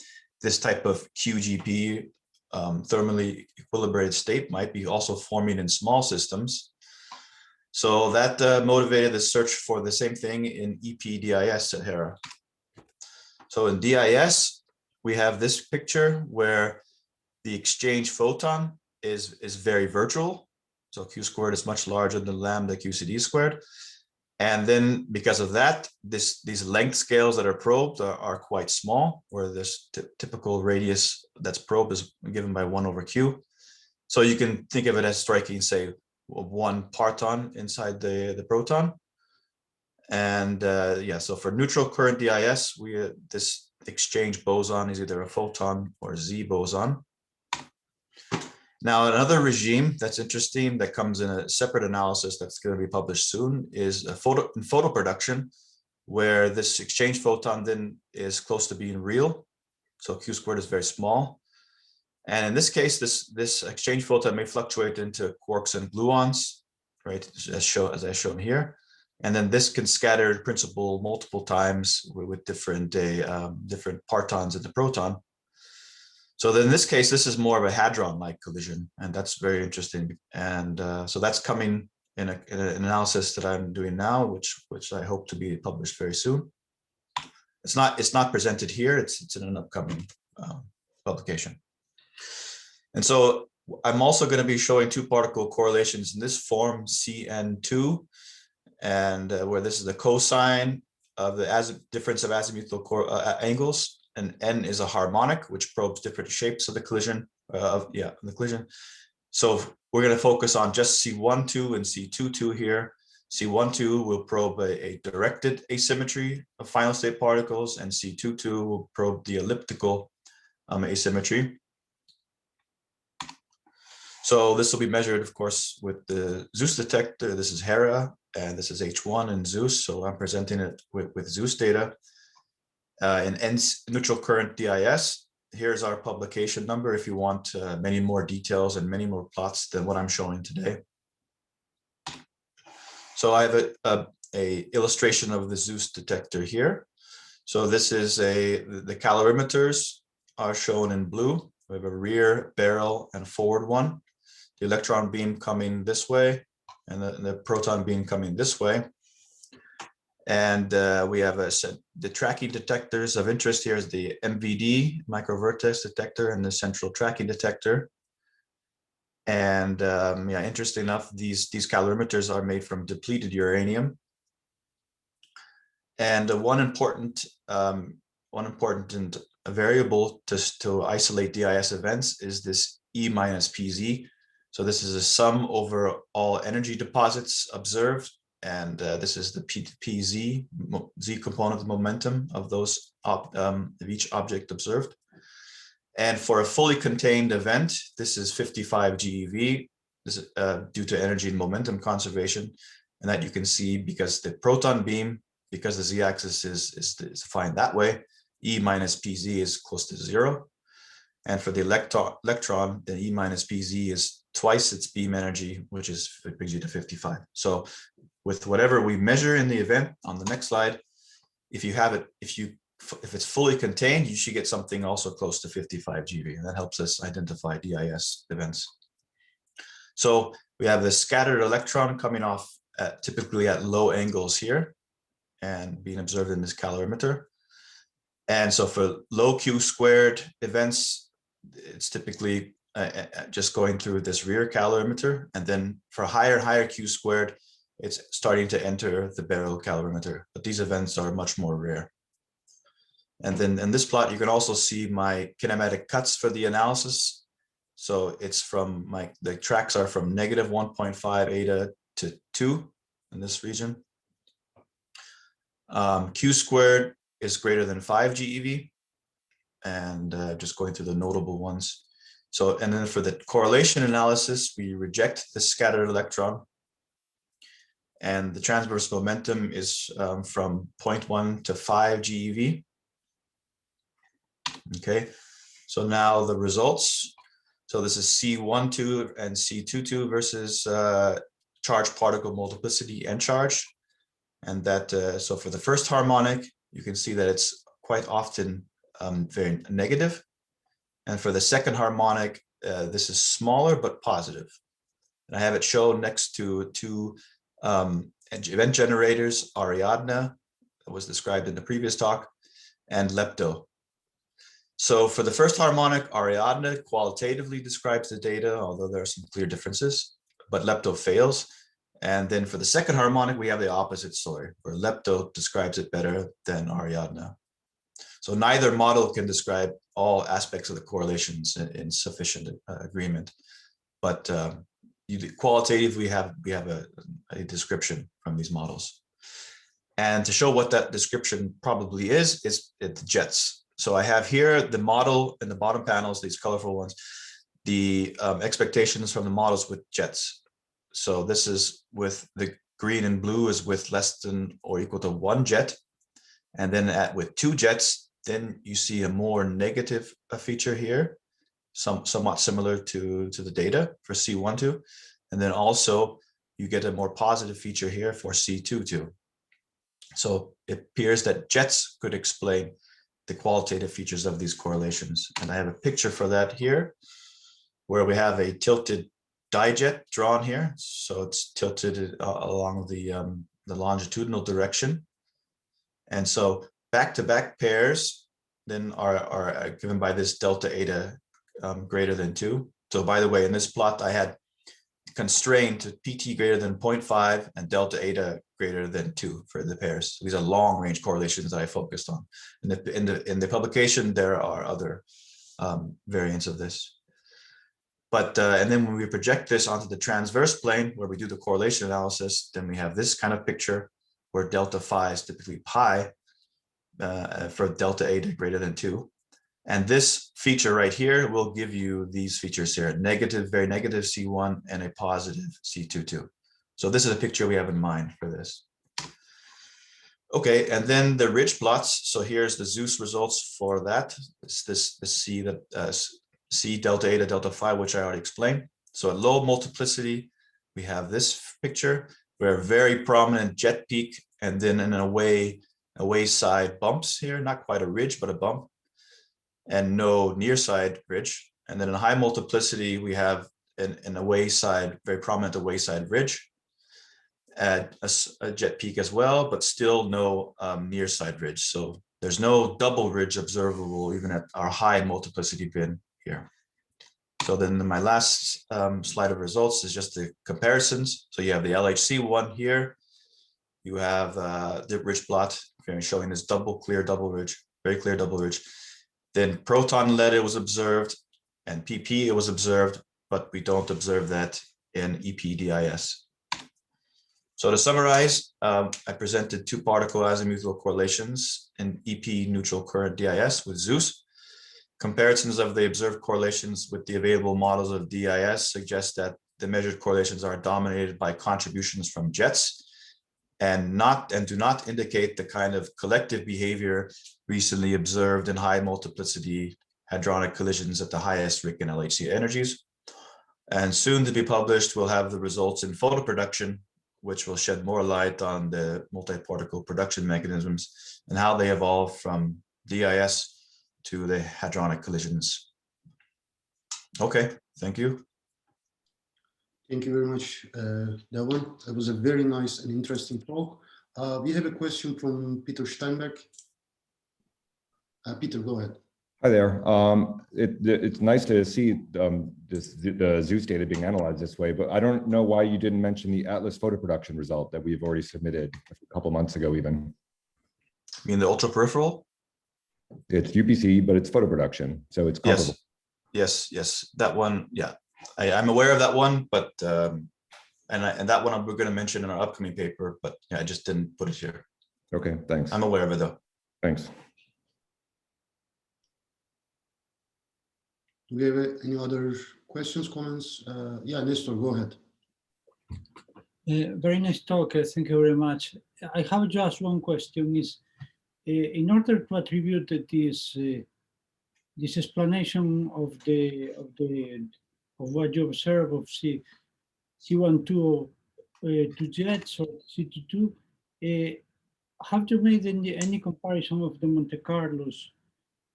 Speaker 8: this type of QGP thermally equilibrated state might be also forming in small systems. So that motivated the search for the same thing in EP-DIS at HERA. So in DIS, we have this picture where the exchange photon is very virtual. So Q squared is much larger than lambda QCD squared. And then because of that, these length scales that are probed are quite small, where this typical radius that's probed is given by 1/Q. So you can think of it as striking, say, one parton inside the proton. And yeah, so for neutral current DIS, this exchange boson is either a photon or a Z boson. Now, another regime that's interesting that comes in a separate analysis that's going to be published soon is a photo production, where this exchange photon then is close to being real. So Q squared is very small. And in this case, this exchange photon may fluctuate into quarks and gluons, right, as I shown here. And then this can scatter in principle multiple times with different partons in the proton. So then in this case, this is more of a hadron-like collision, and that's very interesting. And so that's coming in an analysis that I'm doing now, which I hope to be published very soon. It's not presented here. It's in an upcoming publication. And so I'm also going to be showing two-particle correlations in this form, CN2, and where this is the cosine of the difference of azimuthal angles, and n is a harmonic, which probes different shapes of the collision. The collision. So we're going to focus on just C12 and C22 here. C12 will probe a directed asymmetry of final state particles, and C22 will probe the elliptical asymmetry. So this will be measured, of course, with the Zeus detector. This is HERA, and this is H1 and Zeus. So I'm presenting it with Zeus data in N neutral current DIS. Here's our publication number if you want many more details and many more plots than what I'm showing today. So I have a illustration of the Zeus detector here. So this is the calorimeters are shown in blue. We have a rear, barrel, and forward one. The electron beam coming this way, and the proton beam coming this way. And we have the tracking detectors of interest here is the MVD, microvertex detector, and the central tracking detector. And yeah, interesting enough, these calorimeters are made from depleted uranium. And one important variable to isolate DIS events is this E minus PZ. So this is a sum over all energy deposits observed, and this is the PZ, Z component of momentum of those of each object observed. And for a fully contained event, this is 55 GeV. This is due to energy and momentum conservation, and that you can see because the proton beam, because the z-axis is defined that way, E minus PZ is close to 0. And for the electron, the E minus PZ is twice its beam energy, which brings you to 55. So with whatever we measure in the event on the next slide, if it's fully contained, you should get something also close to 55 GeV, and that helps us identify DIS events. So we have the scattered electron coming off typically at low angles here and being observed in this calorimeter. And so for low Q squared events, it's typically just going through this rear calorimeter. And then for higher Q squared, it's starting to enter the barrel calorimeter. But these events are much more rare. And then in this plot, you can also see my kinematic cuts for the analysis. So it's from the tracks are from negative 1.5 eta to 2 in this region. Q squared is greater than 5 GeV, and just going through the notable ones. So, and then for the correlation analysis, we reject the scattered electron, and the transverse momentum is from 0.1 to 5 GeV. Okay, so now the results. So this is C12 and C22 versus charge particle multiplicity and charge. And that, so for the first harmonic, you can see that it's quite often very negative. And for the second harmonic, this is smaller but positive. And I have it shown next to two event generators, Ariadne, that was described in the previous talk, and lepto. So for the first harmonic, Ariadne qualitatively describes the data, although there are some clear differences, but lepto fails. And then for the second harmonic, we have the opposite story, where lepto describes it better than Ariadne. So neither model can describe all aspects of the correlations in sufficient agreement, but qualitatively we have a description from these models. And to show what that description probably is it's jets. So I have here the model in the bottom panels, these colorful ones. the expectations from the models with jets. So this is with the green and blue is with less than or equal to 1 jet. And then with 2 jets, then you see a more negative feature here, somewhat similar to the data for C12. And then also you get a more positive feature here for C22. So it appears that jets could explain the qualitative features of these correlations. And I have a picture for that here, where we have a tilted dijet drawn here. So it's tilted along the longitudinal direction. And so back-to-back pairs then are given by this delta eta greater than 2. So by the way, in this plot, I had constrained to PT greater than 0.5 and delta eta greater than 2 for the pairs. These are long range correlations that I focused on. In the publication, there are other variants of this. But and then when we project this onto the transverse plane where we do the correlation analysis, then we have this kind of picture where delta phi is typically pi for delta eta greater than 2. And this feature right here will give you these features here, negative, very negative C1 and a positive C22. So this is a picture we have in mind for this. Okay, and then the ridge plots. So here's the Zeus results for that. It's this C that C delta eta delta phi, which I already explained. So at low multiplicity, we have this picture where very prominent jet peak, and then in away side bumps here, not quite a ridge, but a bump, and no near side ridge. And then in high multiplicity, we have an away side, very prominent away side ridge, at a jet peak as well, but still no near side ridge. So there's no double ridge observable even at our high multiplicity bin here. So then my last slide of results is just the comparisons. So you have the LHC one here. You have the ridge plot showing this clear double ridge, very clear double ridge. Then proton lead it was observed, and PP it was observed, but we don't observe that in EPDIS. So to summarize, I presented 2-particle azimuthal correlations in EP neutral current DIS with Zeus. Comparisons of the observed correlations with the available models of DIS suggest that the measured correlations are dominated by contributions from jets and do not indicate the kind of collective behavior recently observed in high multiplicity hadronic collisions at the highest RIC and LHC energies. And soon to be published, we'll have the results in photoproduction, which will shed more light on the multiparticle production mechanisms and how they evolve from DIS to the hadronic collisions. Okay, thank you.
Speaker 3: Thank you very much, Dhevan. That was a very nice and interesting talk. We have a question from Peter Steinberg. Peter, go ahead.
Speaker 9: Hi there. It's nice to see the Zeus data being analyzed this way, but I don't know why you didn't mention the Atlas photo production result that we've already submitted a couple months ago even.
Speaker 8: You mean the ultra peripheral?
Speaker 9: It's UPC, but it's photo production, so it's comparable.
Speaker 8: Yes, that one, yeah. I'm aware of that one, but and that one we're going to mention in our upcoming paper, but yeah, I just didn't put it here.
Speaker 9: Okay, thanks.
Speaker 8: I'm aware of it though.
Speaker 9: Thanks.
Speaker 3: Do we have any other questions, comments? Yeah, Nestor, go ahead.
Speaker 10: Very nice talk. Thank you very much. I have just one question. Is in order to attribute this explanation of what you observe of C12 to jets or C22, have you made any comparison of the Monte Carlos?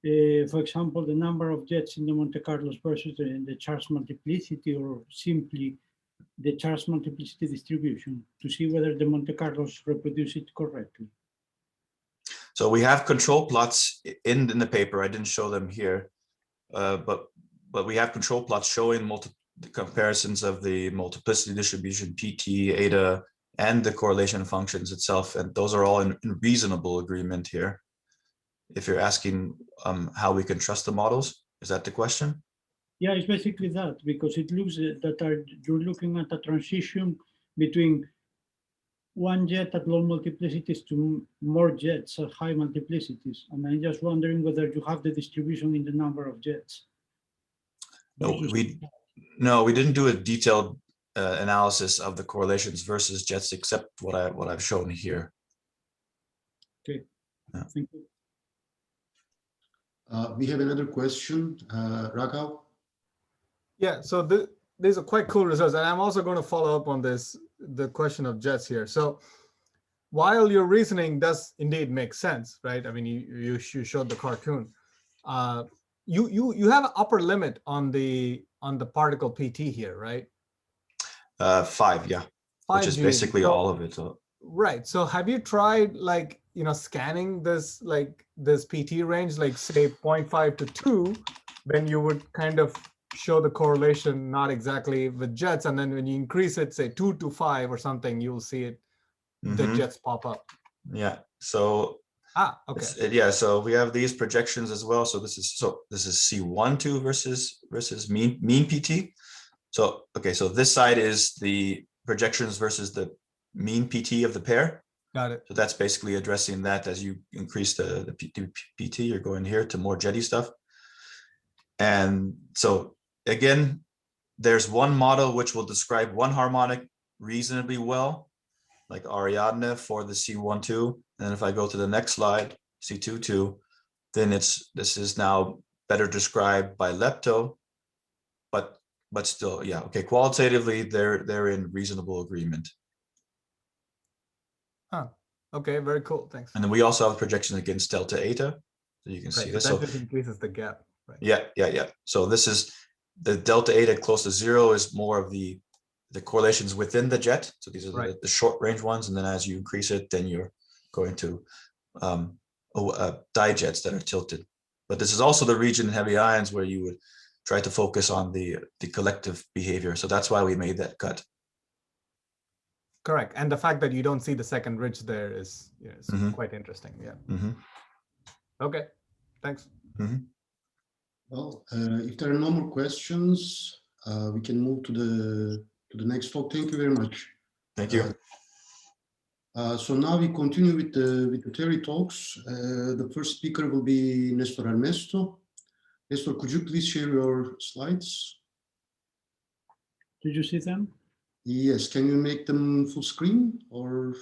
Speaker 10: For example, the number of jets in the Monte Carlos versus the charge multiplicity, or simply the charge multiplicity distribution, to see whether the Monte Carlos reproduce it correctly?
Speaker 8: So we have control plots in the paper. I didn't show them here, but we have control plots showing the comparisons of the multiplicity distribution, PT, eta, and the correlation functions itself, and those are all in reasonable agreement here. If you're asking how we can trust the models, is that the question?
Speaker 10: Yeah, it's basically that, because it looks that you're looking at a transition between one jet at low multiplicities to more jets at high multiplicities. And I'm just wondering whether you have the distribution in the number of jets.
Speaker 8: No, we didn't do a detailed analysis of the correlations versus jets, except what I've shown here.
Speaker 10: Okay,
Speaker 8: Yeah.
Speaker 10: thank you.
Speaker 3: We have another question, Raghav.
Speaker 7: Yeah, so these are quite cool results. And I'm also going to follow up on this, the question of jets here. So while your reasoning does indeed make sense, right? I mean, you showed the cartoon. You have an upper limit on the particle PT here, right?
Speaker 8: 5, yeah.
Speaker 7: 5
Speaker 8: which is
Speaker 7: GeV.
Speaker 8: basically
Speaker 7: So,
Speaker 8: all of it. So.
Speaker 7: Right. So have you tried like, scanning this PT range, like say 0.5 to 2, then you would kind of show the correlation, not exactly with jets. And then when you increase it, say 2 to 5 or something, you'll see it, the jets pop up.
Speaker 8: Yeah. So
Speaker 7: okay.
Speaker 8: Yeah. So we have these projections as well. So this is C12 versus mean PT. So okay. So this side is the projections versus the mean PT of the pair.
Speaker 7: Got it.
Speaker 8: So that's basically addressing that. As you increase the PT, you're going here to more jetty stuff. And so again, there's one model which will describe one harmonic reasonably well, like Ariadne for the C12. And if I go to the next slide, C22, then this is now better described by lepto, but still, yeah, okay. Qualitatively, they're in reasonable agreement.
Speaker 7: Oh, okay, very cool. Thanks.
Speaker 8: And then we also have a projection against delta eta, so you can see this.
Speaker 7: That
Speaker 8: So
Speaker 7: just increases the gap. Right.
Speaker 8: Yeah. So this is the delta eta close to 0 is more of the correlations within the jet. So these are the short range ones, and then as you increase it, then you're going to dijets that are tilted. But this is also the region in heavy ions where you would try to focus on the collective behavior. So that's why we made that cut.
Speaker 7: Correct. And the fact that you don't see the second ridge there is, quite interesting. Yeah. Okay. Thanks.
Speaker 3: Well, if there are no more questions, we can move to the next talk. Thank you very much.
Speaker 8: Thank you.
Speaker 3: So now we continue with the theory talks. The first speaker will be Nestor Armesto. Nestor, could you please share your slides?
Speaker 10: Did you see them?
Speaker 3: Yes. Can you make them full screen or?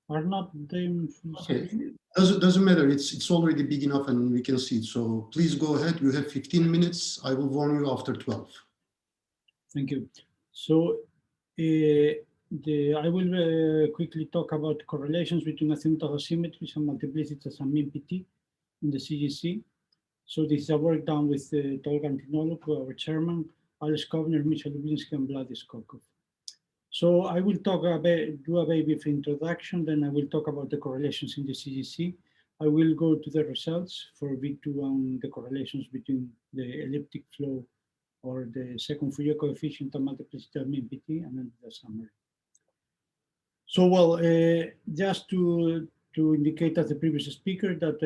Speaker 10: Are not them full screen?
Speaker 3: Doesn't matter. It's already big enough and we can see it. So please go ahead. You have 15 minutes. I will warn you after 12.
Speaker 10: Thank you. So I will quickly talk about correlations between azimuthal asymmetries and multiplicities and mean PT in the CGC. So this is a work done with Tolga Antinolou, our chairman, Alex Kovner, Michel Lubinsky, and Vladis Kokov. So I will do a very brief introduction, then I will talk about the correlations in the CGC. I will go to the results for V2 and the correlations between the elliptic flow or the second Fourier coefficient and multiplicity of mean PT, and then the summary. So, well, just to indicate as the previous speaker that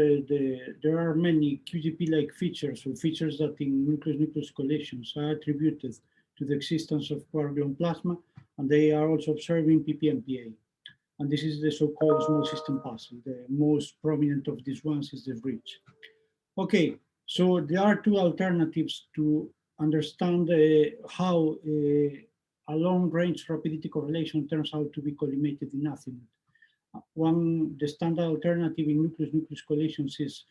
Speaker 10: there are many QGP-like features or features that in nucleus-nucleus collisions are attributed to the existence of quark-gluon plasma, and they are also observed in PP and PA. And this is the so-called small system puzzle. The most prominent of these ones is the bridge. Okay, so there are two alternatives to understand how a long-range rapidity correlation turns out to be collimated in azimuth. One, the standard alternative in nucleus-nucleus collisions is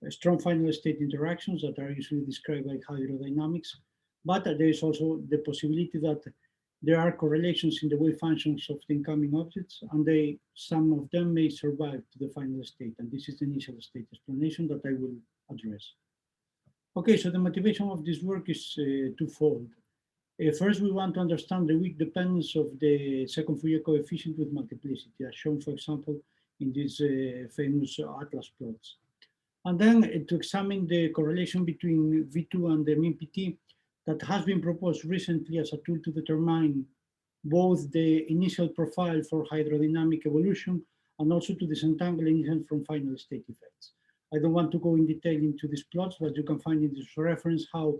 Speaker 10: strong final state interactions that are usually described by hydrodynamics, but there is also the possibility that there are correlations in the wave functions of the incoming objects, and some of them may survive to the final state, and this is the initial state explanation that I will address. Okay, so the motivation of this work is twofold. First, we want to understand the weak dependence of the second Fourier coefficient with multiplicity, as shown, for example, in these famous atlas plots. And then to examine the correlation between V2 and the mean PT that has been proposed recently as a tool to determine both the initial profile for hydrodynamic evolution and also to disentangle initial from final state effects. I don't want to go in detail into these plots, but you can find in this reference how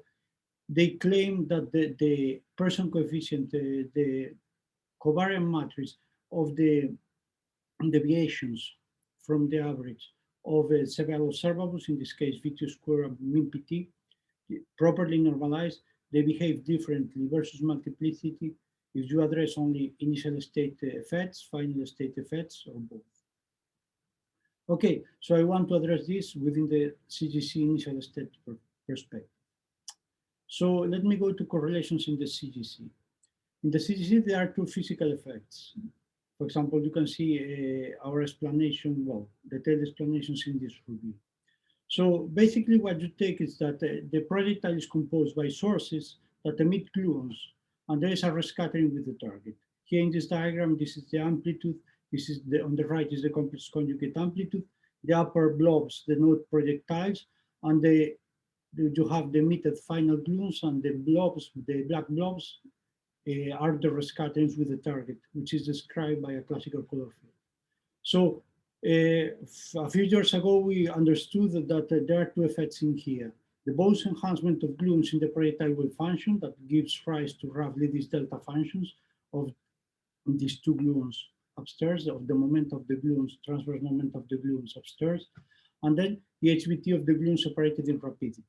Speaker 10: they claim that the Pearson coefficient, the covariant matrix of the deviations from the average of several observables, in this case V2 square and mean PT, properly normalized, they behave differently versus multiplicity if you address only initial state effects, final state effects, or both. Okay, so I want to address this within the CGC initial state perspective. So let me go to correlations in the CGC. In the CGC, there are two physical effects. For example, you can see our explanation, well, detailed explanations in this review. So basically what you take is that the projectile is composed by sources that emit gluons, and there is a rescattering with the target. Here in this diagram, this is the amplitude. This is on the right is the complex conjugate amplitude. The upper blobs denote projectiles, and you have the emitted final gluons, and the blobs, the black blobs, are the rescatterings with the target, which is described by a classical color field. So a few years ago, we understood that there are two effects in here. The Bose enhancement of gluons in the projectile wave function that gives rise to roughly these delta functions of these two gluons upstairs, of the moment of the gluons, transverse moment of the gluons upstairs, and then the HBT of the gluons separated in rapidity.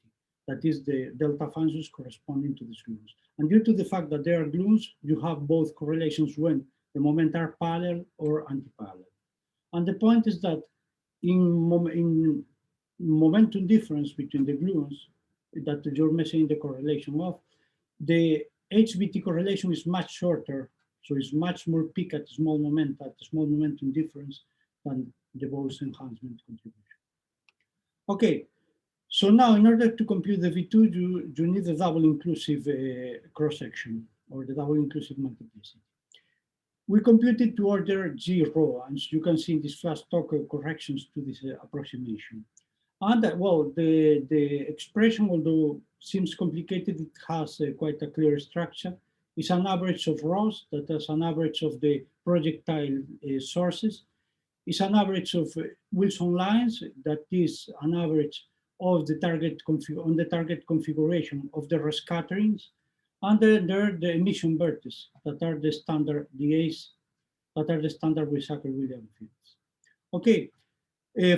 Speaker 10: That is the delta functions corresponding to these gluons. And due to the fact that they are gluons, you have both correlations when the momenta are parallel or anti-parallel. And the point is that in momentum difference between the gluons that you're measuring the correlation of, the HBT correlation is much shorter, so it's much more peak at small momenta, at small momentum difference than the Bose enhancement contribution. Okay, so now in order to compute the V2, you need a double inclusive cross-section, or the double inclusive multiplicity. We computed to order G rho, and you can see in this fast talk corrections to this approximation. And well, the expression, although seems complicated, it has quite a clear structure. It's an average of rhos, that is an average of the projectile sources. It's an average of Wilson lines, that is an average of the target configuration of the rescatterings. And then there are the emission vertices that are the standard DAs, that are the standard Weizsäcker-Williams fields. Okay,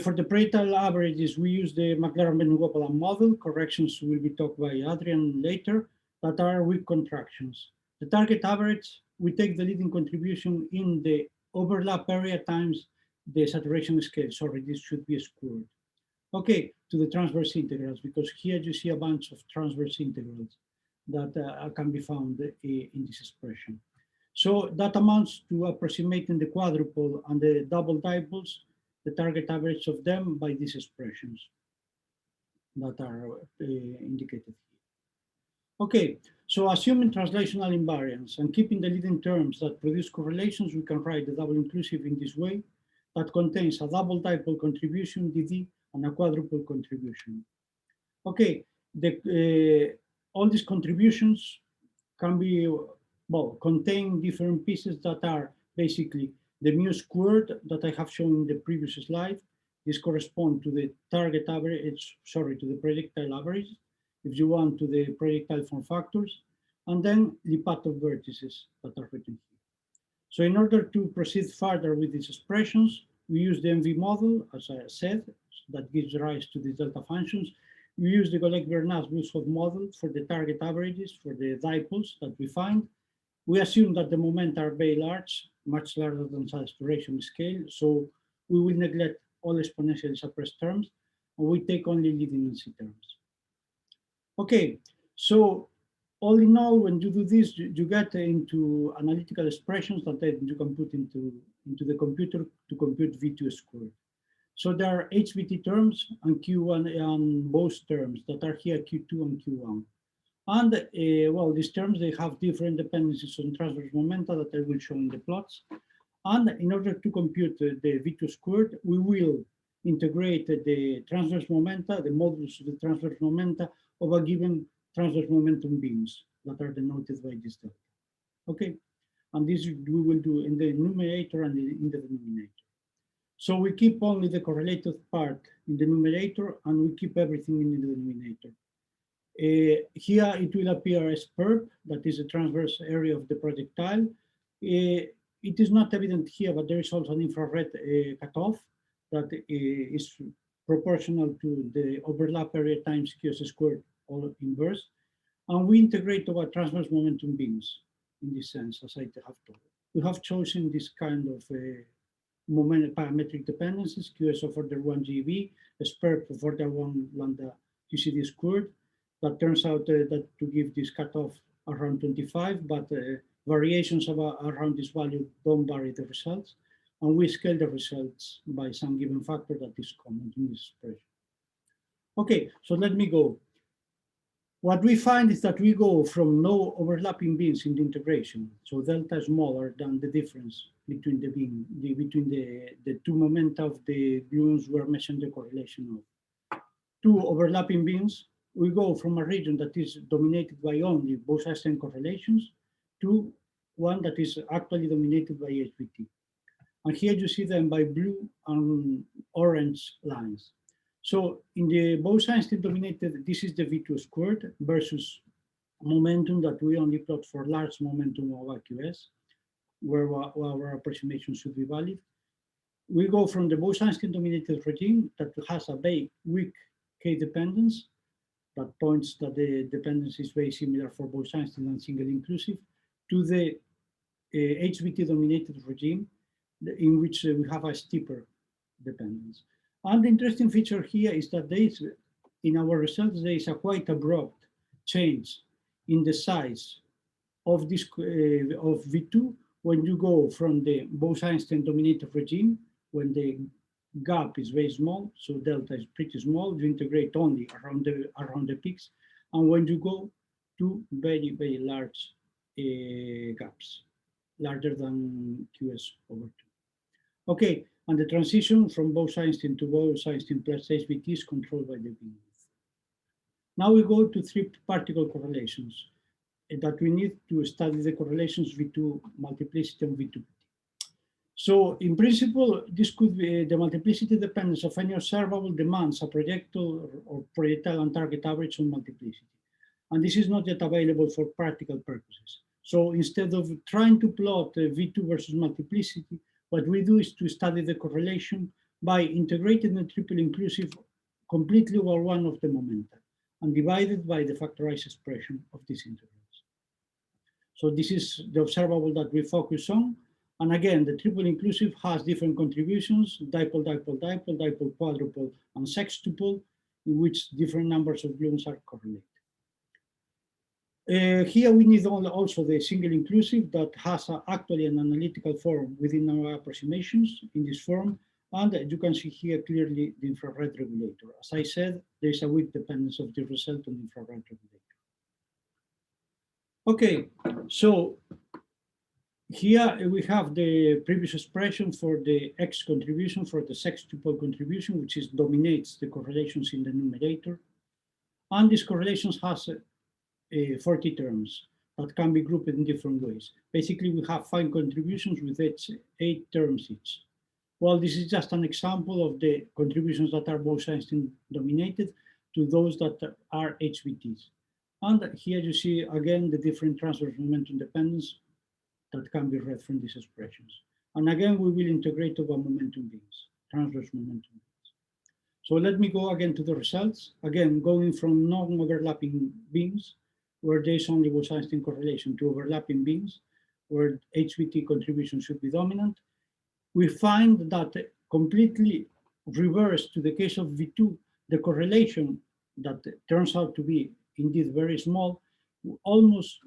Speaker 10: for the projectile averages, we use the Maclaurin-Venugopoulos model. Corrections will be talked by Adrian later, that are weak contractions. The target average, we take the leading contribution in the overlap area times the saturation scale. Sorry, this should be squared. Okay, to the transverse integrals, because here you see a bunch of transverse integrals that can be found in this expression. So that amounts to approximating the quadruple and the double dipoles, the target average of them by these expressions that are indicated here. Okay, so assuming translational invariance and keeping the leading terms that produce correlations, we can write the double inclusive in this way that contains a double dipole contribution, DD, and a quadruple contribution. Okay, all these contributions can be, well, contain different pieces that are basically the mu squared that I have shown in the previous slide. This corresponds to the target average, sorry, to the projectile average, if you want, to the projectile form factors, and then Lipatov vertices that are written here. So in order to proceed further with these expressions, we use the MV model, as I said, that gives rise to these delta functions. We use the Golec-Bernas-Bousov model for the target averages, for the dipoles that we find. We assume that the momenta are very large, much larger than saturation scale, so we will neglect all exponentially suppressed terms, and we take only leading NC terms. Okay, so all in all, when you do this, you get into analytical expressions that then you can put into the computer to compute V2 squared. So there are HBT terms and Q1 and Bose terms that are here, Q2 and Q1. And well, these terms, they have different dependencies on transverse momenta that I will show in the plots. And in order to compute the V2 squared, we will integrate the transverse momenta, the modulus of the transverse momenta of a given transverse momentum beams that are denoted by this delta. Okay, and this we will do in the numerator and in the denominator. So we keep only the correlated part in the numerator and we keep everything in the denominator. Here it will appear as perp, that is the transverse area of the projectile. It is not evident here, but there is also an infrared cutoff that is proportional to the overlap area times QS squared all inverse. And we integrate over transverse momentum beams in this sense, as I have told. We have chosen this kind of moment parametric dependencies, QS of order 1 GeV, SPERP of order 1 lambda QCD squared. That turns out that to give this cutoff around 25, but variations around this value don't vary the results. And we scale the results by some given factor that is common in this expression. Okay, so let me go. What we find is that we go from no overlapping beams in the integration, so delta is smaller than the difference between the beam, between the two momenta of the gluons we're measuring the correlation of. Two overlapping beams, we go from a region that is dominated by only Bose-Einstein correlations to one that is actually dominated by HBT. And here you see them by blue and orange lines. So in the Bose-Einstein dominated, this is the V2 squared versus momentum that we only plot for large momentum of AQS, where our approximation should be valid. We go from the Bose-Einstein dominated regime that has a very weak K dependence, that points that the dependence is very similar for Bose-Einstein and single inclusive, to the HBT dominated regime in which we have a steeper dependence. And the interesting feature here is that there is, in our results, there is a quite abrupt change in the size of this of V2 when you go from the Bose-Einstein dominated regime, when the gap is very small, so delta is pretty small, you integrate only around the peaks, and when you go to very, very large gaps, larger than QS over 2. Okay, and the transition from Bose-Einstein to Bose-Einstein plus HBT is controlled by the beam width. Now we go to three-particle correlations that we need to study the correlations V2 multiplicity and V2. So in principle, this could be the multiplicity dependence of any observable demands a projectile or projectile and target average on multiplicity. And this is not yet available for practical purposes. So instead of trying to plot V2 versus multiplicity, what we do is to study the correlation by integrating the triple inclusive completely over one of the momenta and divided by the factorized expression of these integrals. So this is the observable that we focus on. And again, the triple inclusive has different contributions, dipole, dipole, dipole, dipole, quadruple, and sextuple, in which different numbers of gluons are correlated. Here we need also the single inclusive that has actually an analytical form within our approximations in this form. And you can see here clearly the infrared regulator. As I said, there's a weak dependence of the result on the infrared regulator. Okay, so here we have the previous expression for the X contribution, for the sextuple contribution, which dominates the correlations in the numerator. And these correlations has 40 terms that can be grouped in different ways. Basically, we have 5 contributions with 8 terms each. Well, this is just an example of the contributions that are Bose-Einstein dominated to those that are HBTs. And here you see again the different transverse momentum dependence that can be read from these expressions. And again, we will integrate over momentum beams, transverse momentum beams. So let me go again to the results. Again, going from non-overlapping beams, where there's only Bose-Einstein correlation, to overlapping beams, where HBT contribution should be dominant. We find that completely reversed to the case of V2, the correlation that turns out to be indeed very small, almost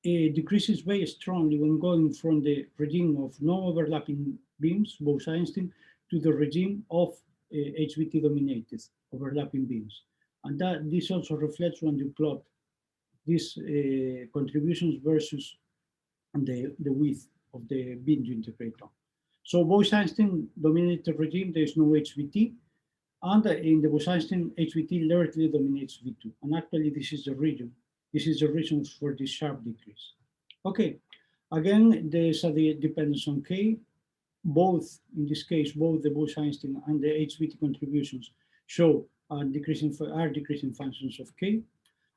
Speaker 10: decreases very strongly when going from the regime of non-overlapping beams, Bose-Einstein, to the regime of HBT dominated overlapping beams. And that this also reflects when you plot these contributions versus the width of the beam you integrate on. So Bose-Einstein dominated regime, there is no HBT, and in the Bose-Einstein, HBT largely dominates V2. And actually, this is the region. This is the reason for this sharp decrease. Okay, again, there's a dependence on K. Both, in this case, both the Bose-Einstein and the HBT contributions show decreasing functions of K.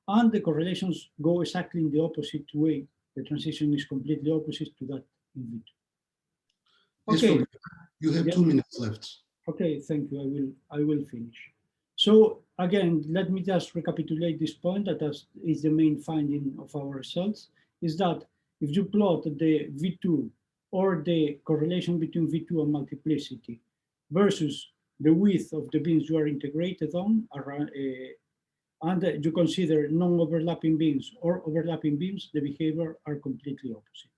Speaker 10: And the correlations go exactly in the opposite way. The transition is completely opposite to that in V2. Okay.
Speaker 3: You have 2 minutes left.
Speaker 10: Okay, thank you. I will finish. So again, let me just recapitulate this point that is the main finding of our results, is that if you plot the V2 or the correlation between V2 and multiplicity versus the width of the beams you are integrated on, and you consider non-overlapping beams or overlapping beams, the behavior are completely opposite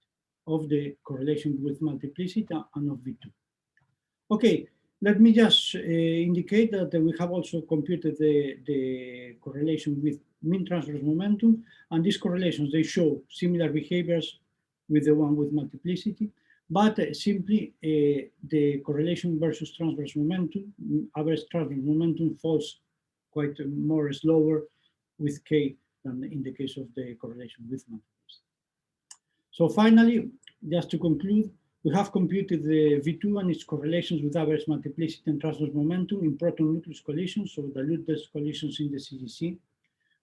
Speaker 10: of the correlation with multiplicity and of V2. Okay, let me just indicate that we have also computed the correlation with mean transverse momentum, and these correlations, they show similar behaviors with the one with multiplicity, but simply the correlation versus transverse momentum, average transverse momentum falls quite more slower with K than in the case of the correlation with multiplicity. So finally, just to conclude, we have computed the V2 and its correlations with average multiplicity and transverse momentum in proton-nucleus collisions, so dilute-based collisions in the CGC.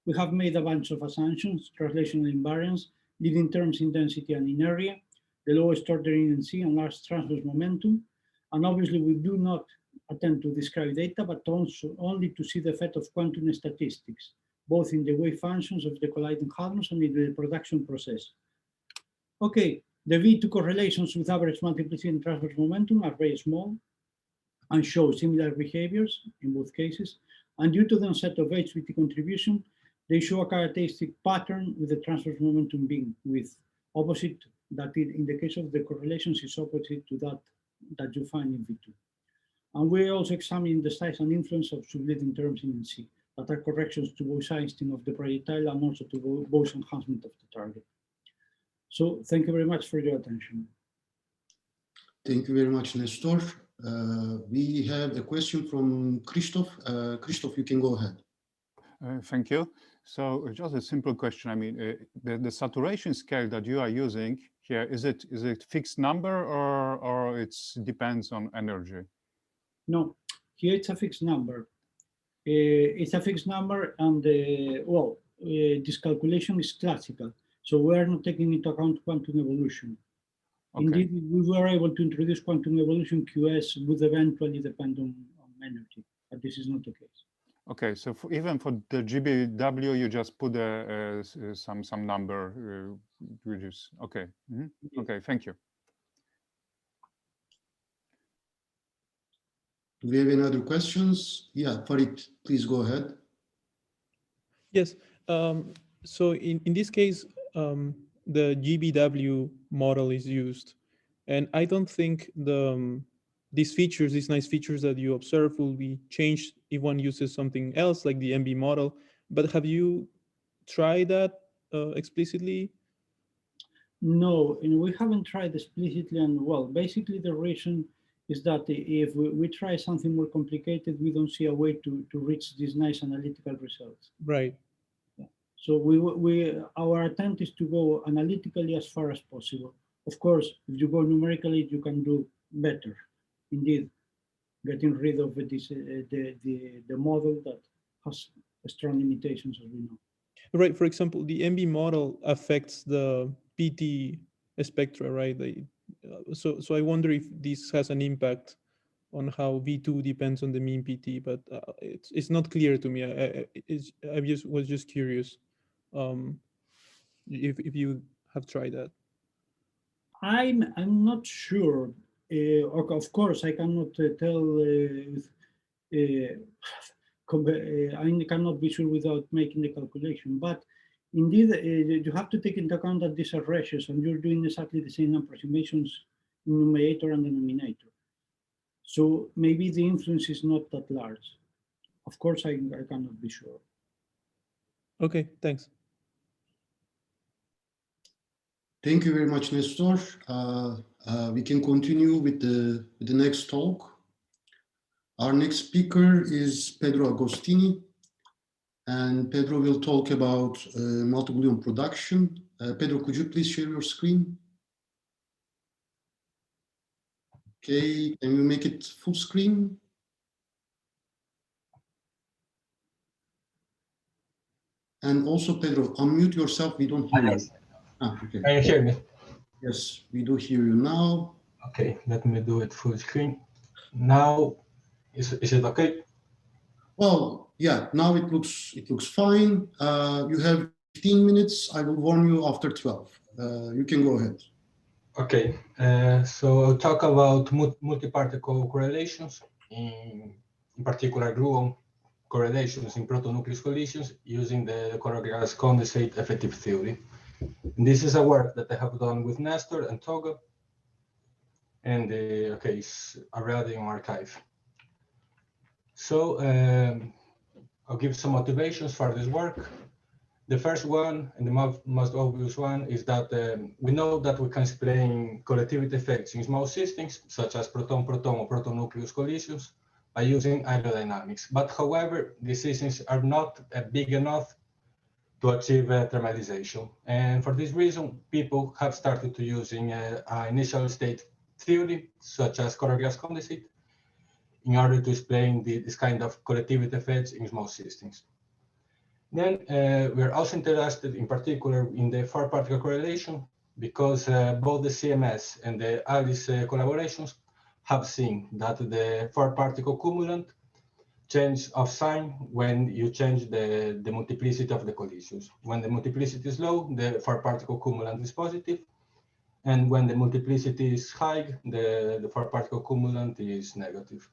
Speaker 10: We have made a bunch of assumptions, translational invariance, leading terms in density and in area, the lowest order in NC and large transverse momentum. And obviously we do not attempt to describe data, but also only to see the effect of quantum statistics, both in the wave functions of the colliding hadrons and in the production process. Okay, the V2 correlations with average multiplicity and transverse momentum are very small and show similar behaviors in both cases. And due to the onset of HVT contribution, they show a characteristic pattern with the transverse momentum being with opposite that in the case of the correlations is opposite to that you find in V2. And we also examine the size and influence of subleading terms in NC that are corrections to Bose-Einstein of the projectile and also to Bose enhancement of the target. So thank you very much for your attention.
Speaker 3: Thank you very much, Nestor. We have a question from Christoph. Christoph, you can go ahead.
Speaker 6: Thank you. So just a simple question. I mean, the saturation scale that you are using here, is it fixed number or it depends on energy?
Speaker 10: No, here it's a fixed number. It's a fixed number, and this calculation is classical. So we are not taking into account quantum evolution. Okay. Indeed, we were able to introduce quantum evolution. QS would eventually depend on energy, but this is not the case.
Speaker 6: Okay, so even for the GBW, you just put some number, which is okay. Mm-hmm. Okay, thank you.
Speaker 3: Do we have any other questions? Yeah, Farid, please go ahead.
Speaker 1: Yes. So in this case, the GBW model is used, and I don't think these nice features that you observe will be changed if one uses something else like the MB model. But have you tried that explicitly?
Speaker 10: No, and we haven't tried explicitly, and well, basically the reason is that if we try something more complicated, we don't see a way to reach these nice analytical results.
Speaker 1: Right.
Speaker 10: Yeah. So our attempt is to go analytically as far as possible. Of course, if you go numerically, you can do better. Indeed, getting rid of this, the model that has strong limitations, as we know.
Speaker 1: Right. For example, the MB model affects the PT spectra, right? So I wonder if this has an impact on how V2 depends on the mean PT, but it's not clear to me. I was just curious if you have tried that.
Speaker 10: I'm not sure. Of course, I cannot tell. I cannot be sure without making the calculation. But indeed, you have to take into account that these are ratios, and you're doing exactly the same approximations in numerator and denominator. So maybe the influence is not that large. Of course, I cannot be sure.
Speaker 1: Okay, thanks.
Speaker 3: Thank you very much, Nestor. We can continue with the next talk. Our next speaker is Pedro Agostini, and Pedro will talk about multi-gluon production. Pedro, could you please share your screen? Okay, can you make it full screen? And also, Pedro, unmute yourself. We don't hear you. Okay.
Speaker 2: Can you hear me?
Speaker 3: Yes, we do hear you now.
Speaker 2: Okay, let me do it full screen. Now, is it okay?
Speaker 3: Well, Yeah, now it looks fine. You have 15 minutes. I will warn you after 12. You can go ahead.
Speaker 2: Okay, so I'll talk about multiparticle correlations, in particular gluon correlations in proto-nucleus collisions using the Color-Gas condensate effective theory. And this is a work that I have done with Nestor and Togo, and okay, it's a Radium archive. So I'll give some motivations for this work. The first one, and the most obvious one, is that we know that we can explain collectivity effects in small systems, such as proton-proton or proton-nucleus collisions, by using aerodynamics. But however, these systems are not big enough to achieve thermalization. And for this reason, people have started to using initial state theory, such as Color-Gas condensate, in order to explain this kind of collectivity effects in small systems. Then we're also interested in particular in the four-particle correlation because both the CMS and the ALICE collaborations have seen that the four-particle cumulant change of sign when you change the multiplicity of the collisions. When the multiplicity is low, the four-particle cumulant is positive. And when the multiplicity is high, the four-particle cumulant is negative.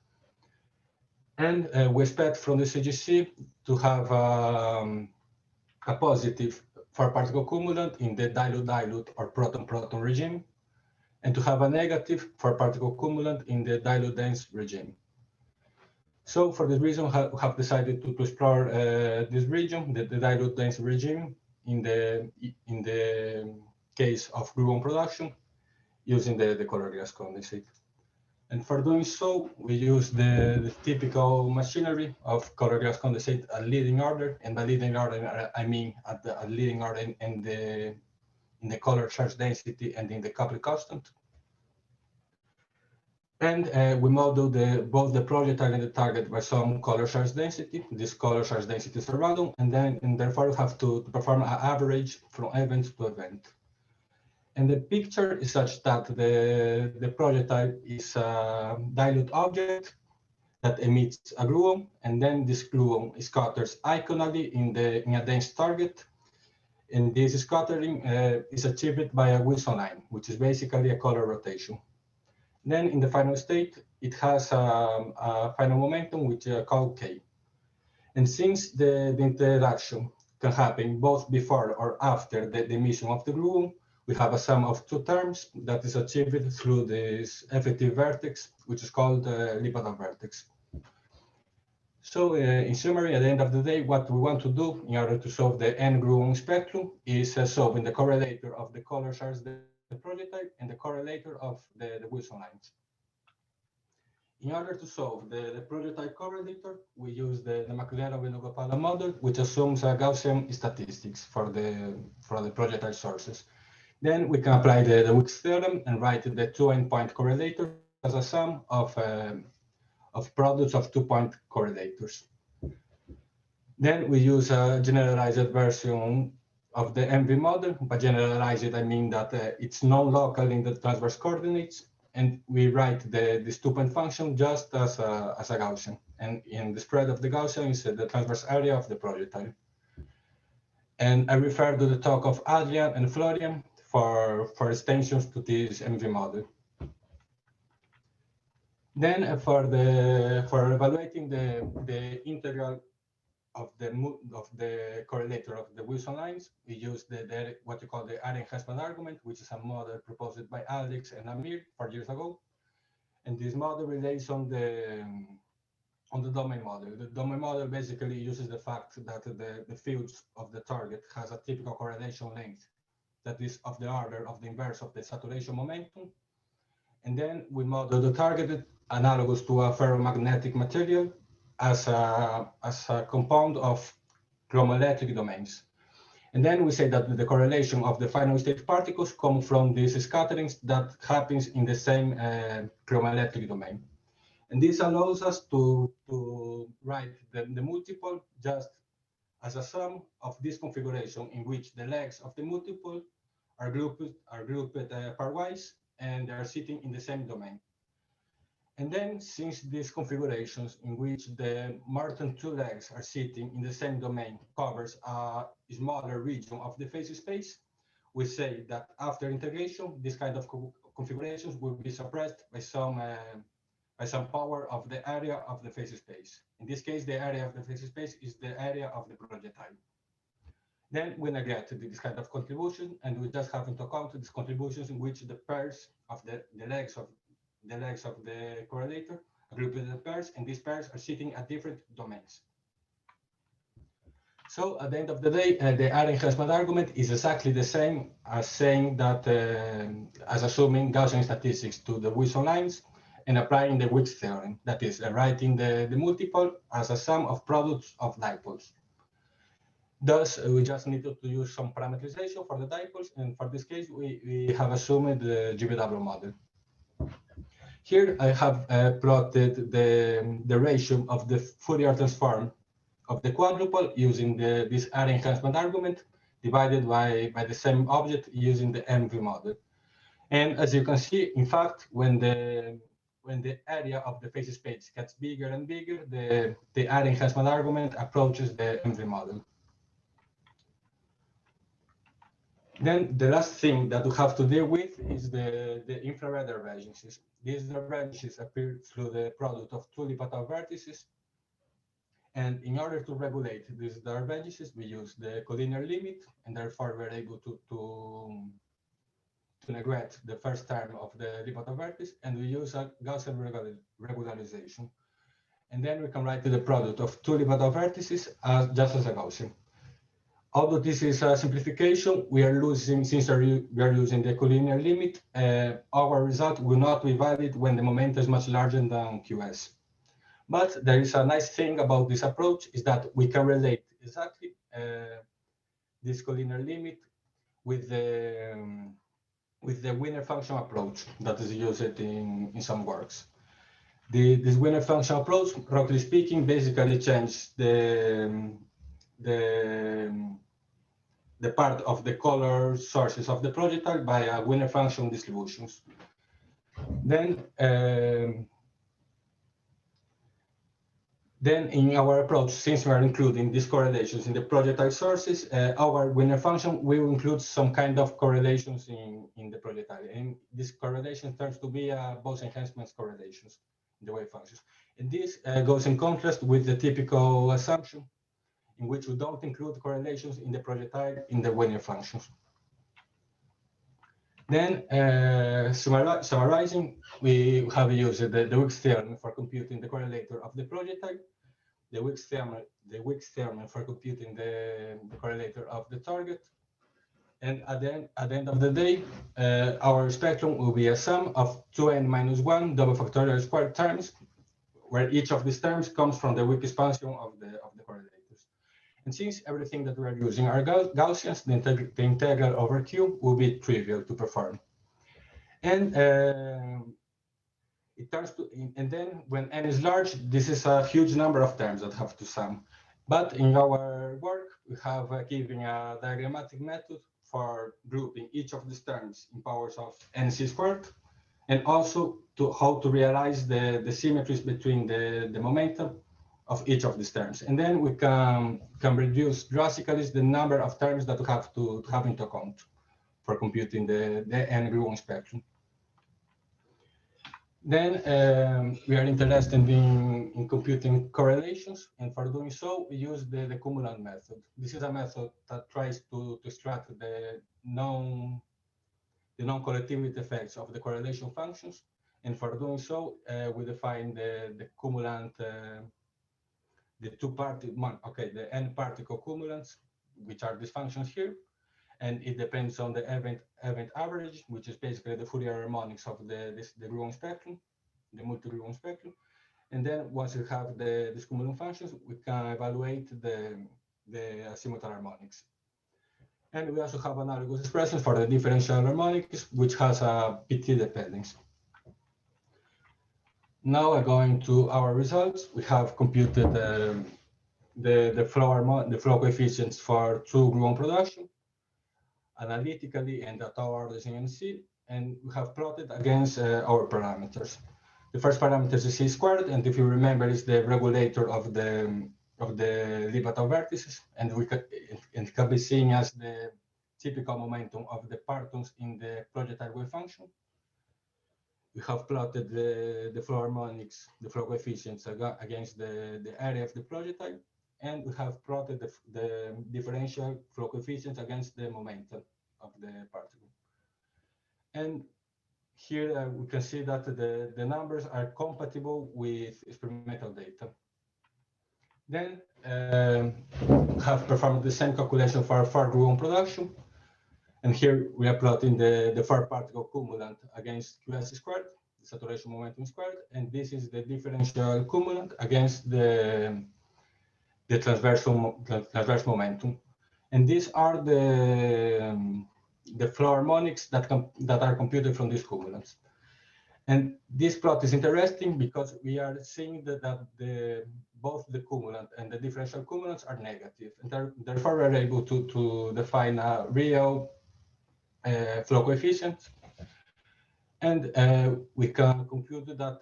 Speaker 2: And we expect from the CGC to have a positive four-particle cumulant in the dilute-dilute or proton-proton regime, and to have a negative four-particle cumulant in the dilute-dense regime. So for this reason, we have decided to explore this region, the dilute-dense regime, in the case of gluon production, using the Color-Gas condensate. And for doing so, we use the typical machinery of Color-Gas condensate at leading order. And by leading order, I mean at leading order in the color charge density and in the Copley constant. And we model both the projectile and the target by some color charge density. These color charge densities are random, and therefore we have to perform an average from event to event. And the picture is such that the projectile is a dilute object that emits a gluon, and then this gluon scatters iconally in a dense target. And this scattering is achieved by a Wilson line, which is basically a color rotation. Then in the final state, it has a final momentum, which is called K. And since the interaction can happen both before or after the emission of the gluon, we have a sum of two terms that is achieved through this effective vertex, which is called Lipton vertex. So in summary, at the end of the day, what we want to do in order to solve the n-gluon spectrum is solving the correlator of the color charge, the projectile, and the correlator of the Wilson lines. In order to solve the projectile correlator, we use the Maclaurin-Venugopala model, which assumes a Gaussian statistics for the projectile sources. Then we can apply the Wick's theorem and write the two endpoint correlator as a sum of products of 2-point correlators. Then we use a generalized version of the MV model. By generalized, I mean that it's non-local in the transverse coordinates, and we write this 2-point function just as a Gaussian. And in the spread of the Gaussian is the transverse area of the projectile. And I refer to the talk of Adrian and Florian for extensions to this MV model. Then for evaluating the integral of the correlator of the Wilson lines, we use what you call the Aren-Hessman argument, which is a model proposed by Alex and Amir 4 years ago. And this model relates on the domain model. The domain model basically uses the fact that the fields of the target has a typical correlation length that is of the order of the inverse of the saturation momentum. And then we model the target analogous to a ferromagnetic material as a compound of chromoelectric domains. And then we say that the correlation of the final state particles come from these scatterings that happens in the same chromoelectric domain. And this allows us to write the multiple just as a sum of this configuration in which the legs of the multiple are grouped pairwise and they are sitting in the same domain. And then, since these configurations in which the more than two legs are sitting in the same domain covers a smaller region of the phase space, we say that after integration, this kind of configurations will be suppressed by some power of the area of the phase space. In this case, the area of the phase space is the area of the projectile. Then we neglect this kind of contribution, and we just have into account these contributions in which the pairs of the legs of the correlator are grouped in the pairs, and these pairs are sitting at different domains. So at the end of the day, the area enhancement argument is exactly the same as saying that, as assuming Gaussian statistics to the Wilson lines and applying the Wick's theorem, that is, writing the multipole as a sum of products of dipoles. Thus, we just need to use some parameterization for the dipoles, and for this case, we have assumed the GBW model. Here I have plotted the ratio of the Fourier transform of the quadruple using this area enhancement argument divided by the same object using the MV model. And as you can see, in fact, when the area of the phase space gets bigger and bigger, the area enhancement argument approaches the MV model. Then the last thing that we have to deal with is the infrared divergences. These divergences appear through the product of two lepton vertices. And in order to regulate these divergences, we use the collinear limit, and therefore we're able to neglect the first term of the lepton vertice, and we use a Gaussian regularization. And then we can write the product of two lepton vertices just as a Gaussian. Although this is a simplification, we are losing, since we are using the collinear limit, our result will not be valid when the momentum is much larger than QS. But there is a nice thing about this approach is that we can relate exactly this collinear limit with the Wiener function approach that is used in some works. This Wiener function approach, roughly speaking, basically changes the part of the color sources of the projectile by a Wiener function distributions. Then in our approach, since we are including these correlations in the projectile sources, our Wiener function will include some kind of correlations in the projectile. And this correlation turns to be Bose enhancement correlations in the wave functions. And this goes in contrast with the typical assumption in which we don't include correlations in the projectile in the Wiener functions. Then, summarizing, we have used the Wick's theorem for computing the correlator of the projectile, the Wick's theorem for computing the correlator of the target, and at the end of the day, our spectrum will be a sum of 2n-1 double factorial squared terms, where each of these terms comes from the Wick expansion of the correlators. And since everything that we're using are Gaussians, the integral over Q will be trivial to perform. And it turns to, and then when n is large, this is a huge number of terms that have to sum. But in our work, we have given a diagrammatic method for grouping each of these terms in powers of nc squared, and also to how to realize the symmetries between the momentum of each of these terms. And then we can reduce drastically the number of terms that we have to have into account for computing the n-gluon spectrum. Then we are interested in computing correlations, and for doing so, we use the cumulant method. This is a method that tries to extract the non-collectivity effects of the correlation functions, and for doing so, we define the cumulant, the n-particle cumulants, which are these functions here, and it depends on the event average, which is basically the Fourier harmonics of the gluon spectrum, the multi-gluon spectrum. And then once we have these cumulant functions, we can evaluate the azimuthal harmonics. And we also have analogous expressions for the differential harmonics, which has a PT dependence. Now going to our results, we have computed the flow coefficients for two gluon production analytically and at our orders in NC, and we have plotted against our parameters. The first parameter is c squared, and if you remember, is the regulator of the Lie-Bataille vertices, and it can be seen as the typical momentum of the partons in the projectile wave function. We have plotted the flow harmonics, the flow coefficients against the area of the projectile, and we have plotted the differential flow coefficients against the momentum of the particle. And here we can see that the numbers are compatible with experimental data. Then have performed the same calculation for gluon production. And here we are plotting the far particle cumulant against QS squared, the saturation momentum squared, and this is the differential cumulant against the transverse momentum. And these are the flow harmonics that are computed from these cumulants. And this plot is interesting because we are seeing that both the cumulant and the differential cumulants are negative, and therefore we're able to define a real flow coefficient. And we can conclude that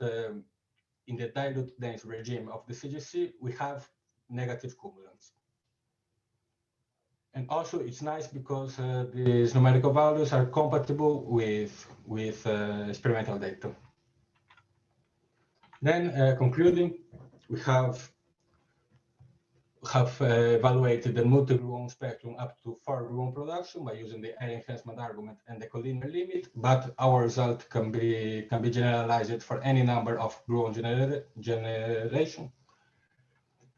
Speaker 2: in the dilute dense regime of the CGC, we have negative cumulants. And also it's nice because these numerical values are compatible with experimental data. Then concluding, we have evaluated the multi-gluon spectrum up to 4 gluon production by using the area enhancement argument and the collinear limit, but our result can be generalized for any number of gluon generation.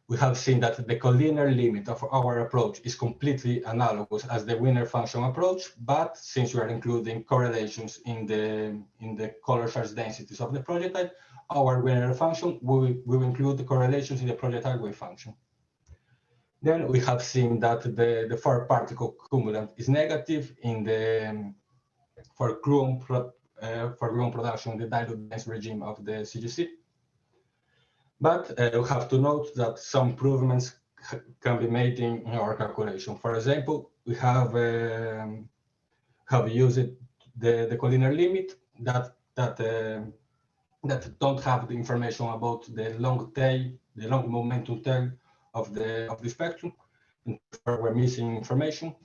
Speaker 2: We have seen that the collinear limit of our approach is completely analogous as the Wiener function approach, but since we are including correlations in the color charge densities of the projectile, our Wiener function will include the correlations in the projectile wave function. Then we have seen that the far particle cumulant is negative for gluon production in the dilute dense regime of the CGC. But we have to note that some improvements can be made in our calculation. For example, we have used the collinear limit that don't have the information about the long tail, the long momentum tail of the spectrum, and we're missing information.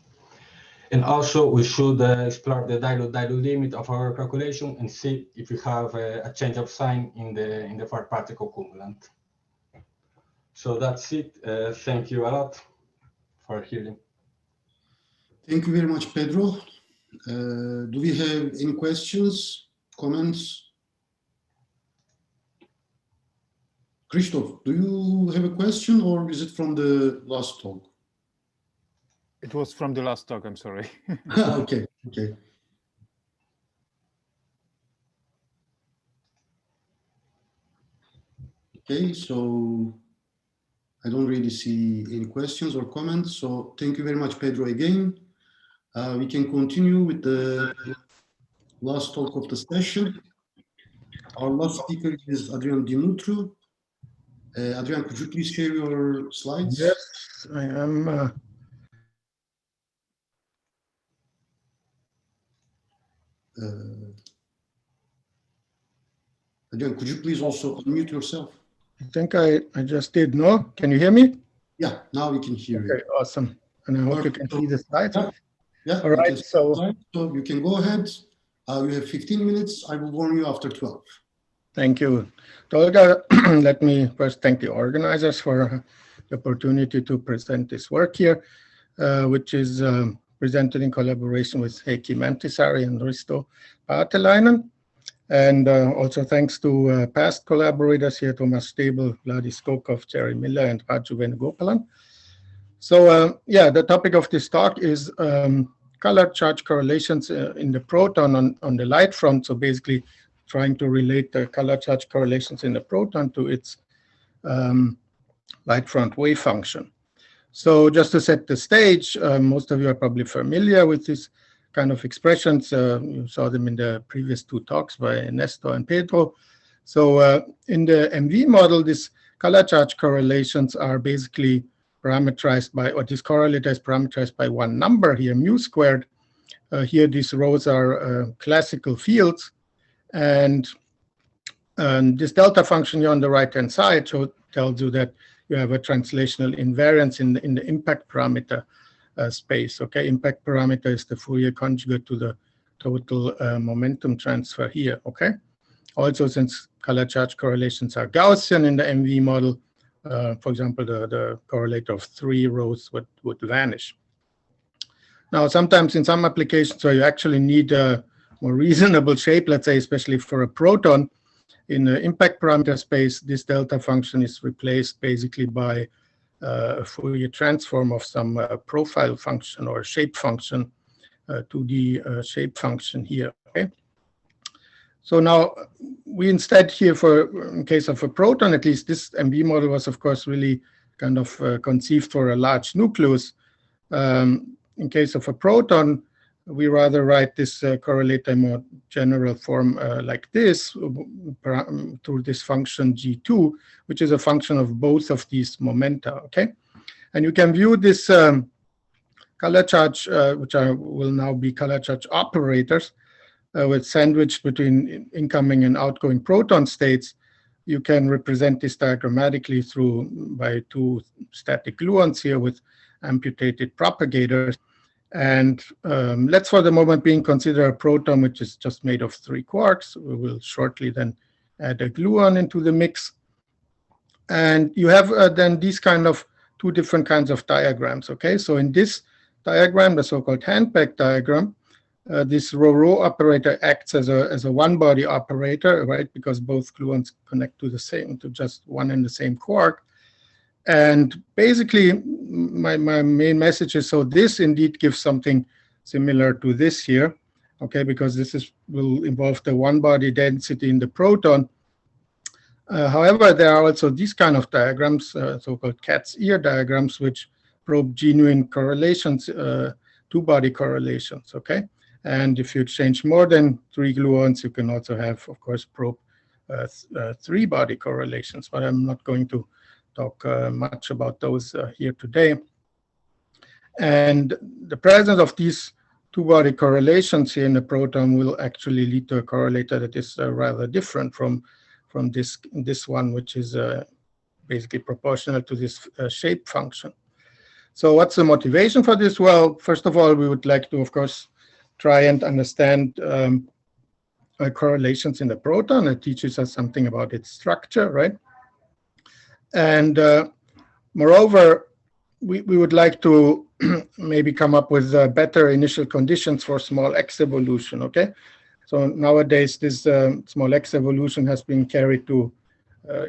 Speaker 2: And also we should explore the dilute limit of our calculation and see if we have a change of sign in the far particle cumulant. So that's it. Thank you a lot for hearing.
Speaker 3: Thank you very much, Pedro. Do we have any questions, comments? Christoph, do you have a question, or is it from the last talk?
Speaker 6: It was from the last talk, I'm sorry.
Speaker 3: Okay. Okay, so I don't really see any questions or comments. So thank you very much, Pedro, again. We can continue with the last talk of the session. Our last speaker is Adrian Dumitru. Adrian, could you please share your slides?
Speaker 11: Yes, I am.
Speaker 3: Adrian, could you please also unmute yourself?
Speaker 11: I think I just did. No? Can you hear me?
Speaker 3: Yeah, now we can hear you.
Speaker 11: Okay, awesome. And I hope you can see the slides.
Speaker 3: Yeah,
Speaker 11: all right. So
Speaker 3: you can go ahead. You have 15 minutes. I will warn you after 12.
Speaker 11: Thank you. Tolga, let me first thank the organizers for the opportunity to present this work here, which is presented in collaboration with Heikki Mäntysaari and Risto Paatelainen. And also thanks to past collaborators here, Thomas Stable, Vladis Skokov, Jerry Miller, and Raju Venugopalan. So yeah, the topic of this talk is color charge correlations in the proton on the light front. So basically trying to relate the color charge correlations in the proton to its light front wave function. So just to set the stage, most of you are probably familiar with this kind of expressions. You saw them in the previous two talks by Nestor and Pedro. So in the MV model, these color charge correlations are basically parameterized by, or this correlator is parameterized by one number here, mu squared. Here these rows are classical fields. And And this delta function here on the right-hand side tells you that you have a translational invariance in the impact parameter space. Okay, impact parameter is the Fourier conjugate to the total momentum transfer here. Okay, also since color charge correlations are Gaussian in the MV model, for example, the correlator of 3 rows would vanish. Now, sometimes in some applications where you actually need a more reasonable shape, let's say, especially for a proton, in the impact parameter space, this delta function is replaced basically by a Fourier transform of some profile function or shape function, 2D shape function here. Okay. So now we instead here, in case of a proton, at least this MV model was of course really kind of conceived for a large nucleus. In case of a proton, we rather write this correlator in more general form like this, through this function G2, which is a function of both of these momenta, okay? And you can view this color charge, which will now be color charge operators, with sandwiched between incoming and outgoing proton states. You can represent this diagrammatically by 2 static gluons here with amputated propagators. And let's for the moment being consider a proton which is just made of 3 quarks. We will shortly then add a gluon into the mix. And you have then these kind of 2 different kinds of diagrams, okay? So in this diagram, the so-called handbag diagram, this rho operator acts as a one-body operator, right? Because both gluons connect to just one and the same quark. And basically, my main message is, so this indeed gives something similar to this here, okay? Because this will involve the one-body density in the proton. However, there are also these kind of diagrams, so-called cat's ear diagrams, which probe genuine correlations, 2-body correlations, okay? And if you change more than 3 gluons, you can also have, of course, probe 3-body correlations, but I'm not going to talk much about those here today. And the presence of these 2-body correlations here in the proton will actually lead to a correlator that is rather different from this one, which is basically proportional to this shape function. So what's the motivation for this? Well, first of all, we would like to, of course, try and understand correlations in the proton. It teaches us something about its structure, right? And moreover, we would like to maybe come up with better initial conditions for small x evolution, okay? So nowadays, this small x evolution has been carried to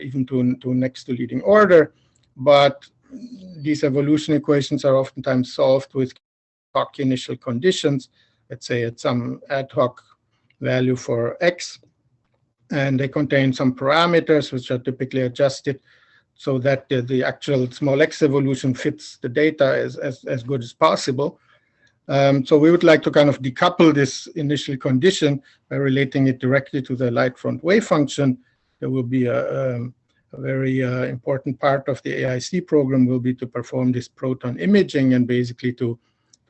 Speaker 11: even to next to leading order, but these evolution equations are oftentimes solved with ad hoc initial conditions, let's say at some ad hoc value for x, and they contain some parameters which are typically adjusted so that the actual small x evolution fits the data as good as possible. So we would like to kind of decouple this initial condition by relating it directly to the light front wave function. There will be a very important part of the AIC program will be to perform this proton imaging and basically to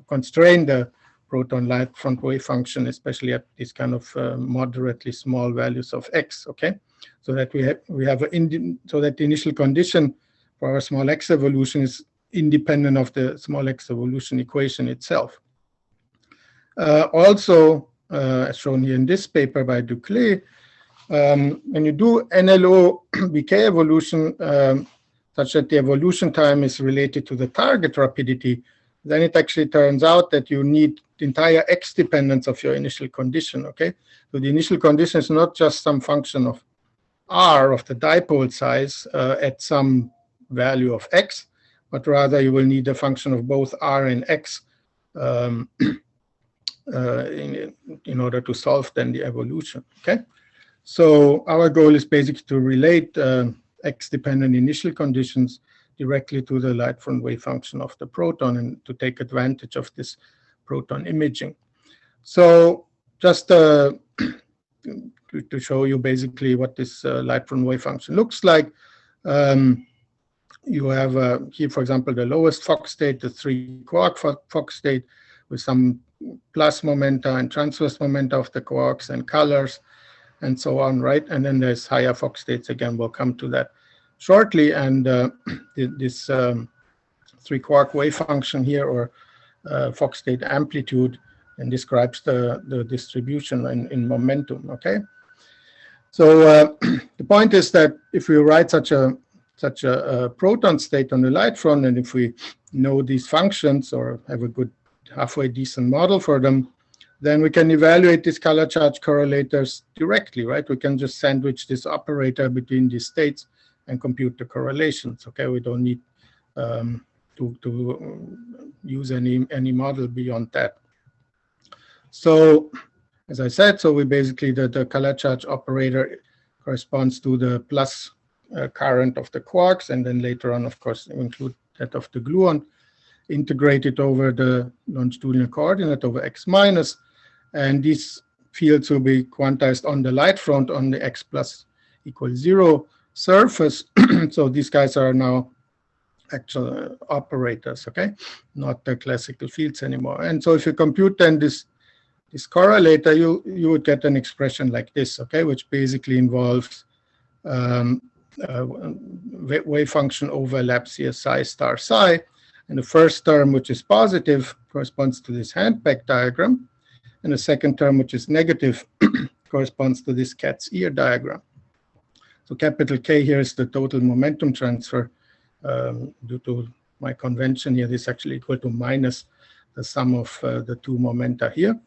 Speaker 11: constrain the proton light front wave function, especially at these kind of moderately small values of x, okay? So that so that the initial condition for our small x evolution is independent of the small x evolution equation itself. Also, as shown here in this paper by Duclé, when you do NLO BK evolution, such that the evolution time is related to the target rapidity, then it actually turns out that you need the entire x dependence of your initial condition, okay? So the initial condition is not just some function of r, of the dipole size at some value of x, but rather you will need a function of both r and x in order to solve then the evolution, okay? So our goal is basically to relate x-dependent initial conditions directly to the light front wave function of the proton and to take advantage of this proton imaging. So just to show you basically what this light front wave function looks like, you have here, for example, the lowest Fock state, the 3 quark Fock state with some plus momenta and transverse momenta of the quarks and colors. and so on, right? And then there's higher Fock states. Again, we'll come to that shortly. And this 3-quark wave function here, or Fock state amplitude, and describes the distribution in momentum, okay? So the point is that if we write such a proton state on the light front, and if we know these functions or have a good halfway decent model for them, then we can evaluate these color charge correlators directly, right? We can just sandwich this operator between these states and compute the correlations, okay? We don't need to use any model beyond that. So as I said, so we basically, the color charge operator corresponds to the plus current of the quarks, and then later on, of course, include that of the gluon, integrated over the longitudinal coordinate over x minus, and these fields will be quantized on the light front on the x plus equals 0 surface. So these guys are now actual operators, okay, not the classical fields anymore. And so if you compute then this correlator, you would get an expression like this, okay, which basically involves wave function overlaps here psi star psi, and the first term, which is positive, corresponds to this handback diagram, and the second term, which is negative, corresponds to this cat's ear diagram. So capital K here is the total momentum transfer. Due to my convention here, this is actually equal to minus the sum of the two momenta here.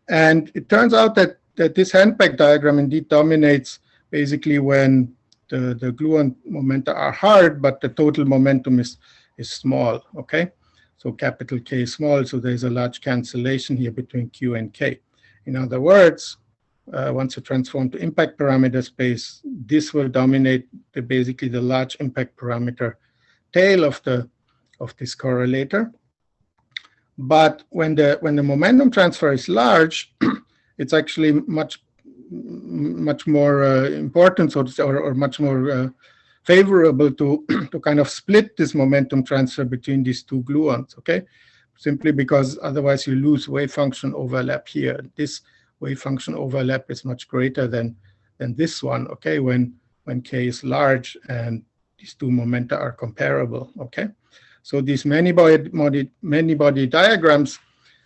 Speaker 11: And it turns out that this handback diagram indeed dominates basically when the gluon momenta are hard, but the total momentum is small, okay? So capital K is small, so there's a large cancellation here between Q and K. In other words, once you transform to impact parameter space, this will dominate basically the large impact parameter tail of this correlator. But when the momentum transfer is large, it's actually much more important, so to say, or much more favorable to kind of split this momentum transfer between these two gluons, okay? Simply because otherwise you lose wave function overlap here. This wave function overlap is much greater than this one, okay, when K is large and these two momenta are comparable, okay? So these many body diagrams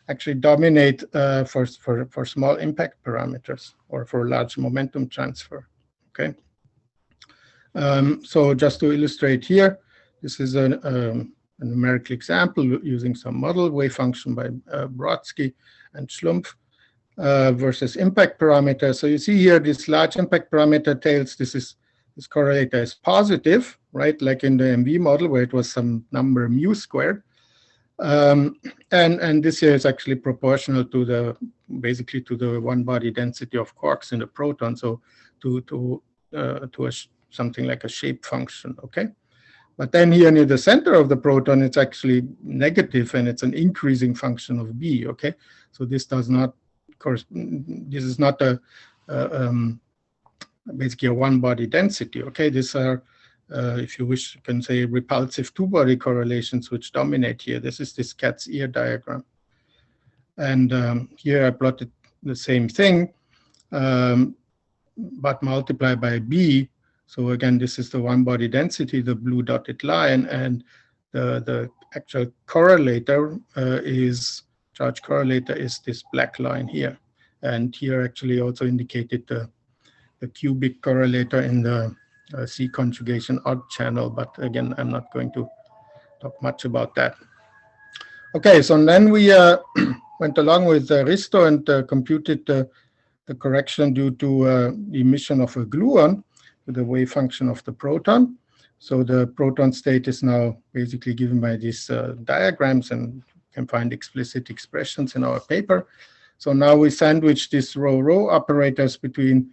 Speaker 11: actually dominate for small impact parameters or for large momentum transfer, okay? So just to illustrate here, this is a numerical example using some model wave function by Brodsky and Schlumpf versus impact parameter. So you see here this large impact parameter tails, this correlator is positive, right? Like in the MV model where it was some number mu squared. And this here is actually proportional to basically to the one body density of quarks in the proton. So to something like a shape function, okay? But then here near the center of the proton, it's actually negative and it's an increasing function of B, okay? So this does not correspond, this is not basically a one body density, okay? These are, if you wish, you can say repulsive two-body correlations which dominate here. This is this cat's ear diagram. And here I plotted the same thing, but multiplied by B. So again, this is the one-body density, the blue dotted line, and the actual correlator charge correlator is this black line here. And here actually also indicated the cubic correlator in the C conjugation odd channel, but again, I'm not going to talk much about that. Okay, so then we went along with Risto and computed the correction due to the emission of a gluon to the wave function of the proton. So the proton state is now basically given by these diagrams, and you can find explicit expressions in our paper. So now we sandwich these row operators between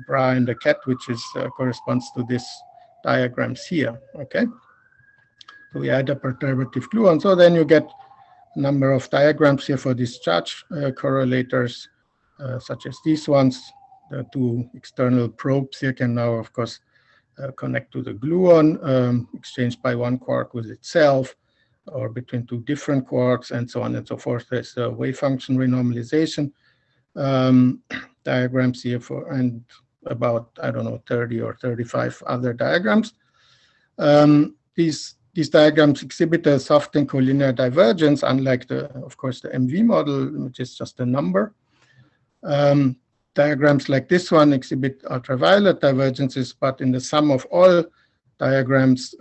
Speaker 11: bra and the cat, which is corresponds to this diagrams here, okay? So we add a perturbative gluon. So then you get a number of diagrams here for these charge correlators, such as these ones. The two external probes here can now, of course, connect to the gluon, exchanged by one quark with itself, or between two different quarks, and so on and so forth. There's the wave function renormalization. diagrams here and about, I don't know, 30 or 35 other diagrams. These diagrams exhibit a soft and collinear divergence, unlike of course, the MV model, which is just a number. Diagrams like this one exhibit ultraviolet divergences, but in the sum of all diagrams,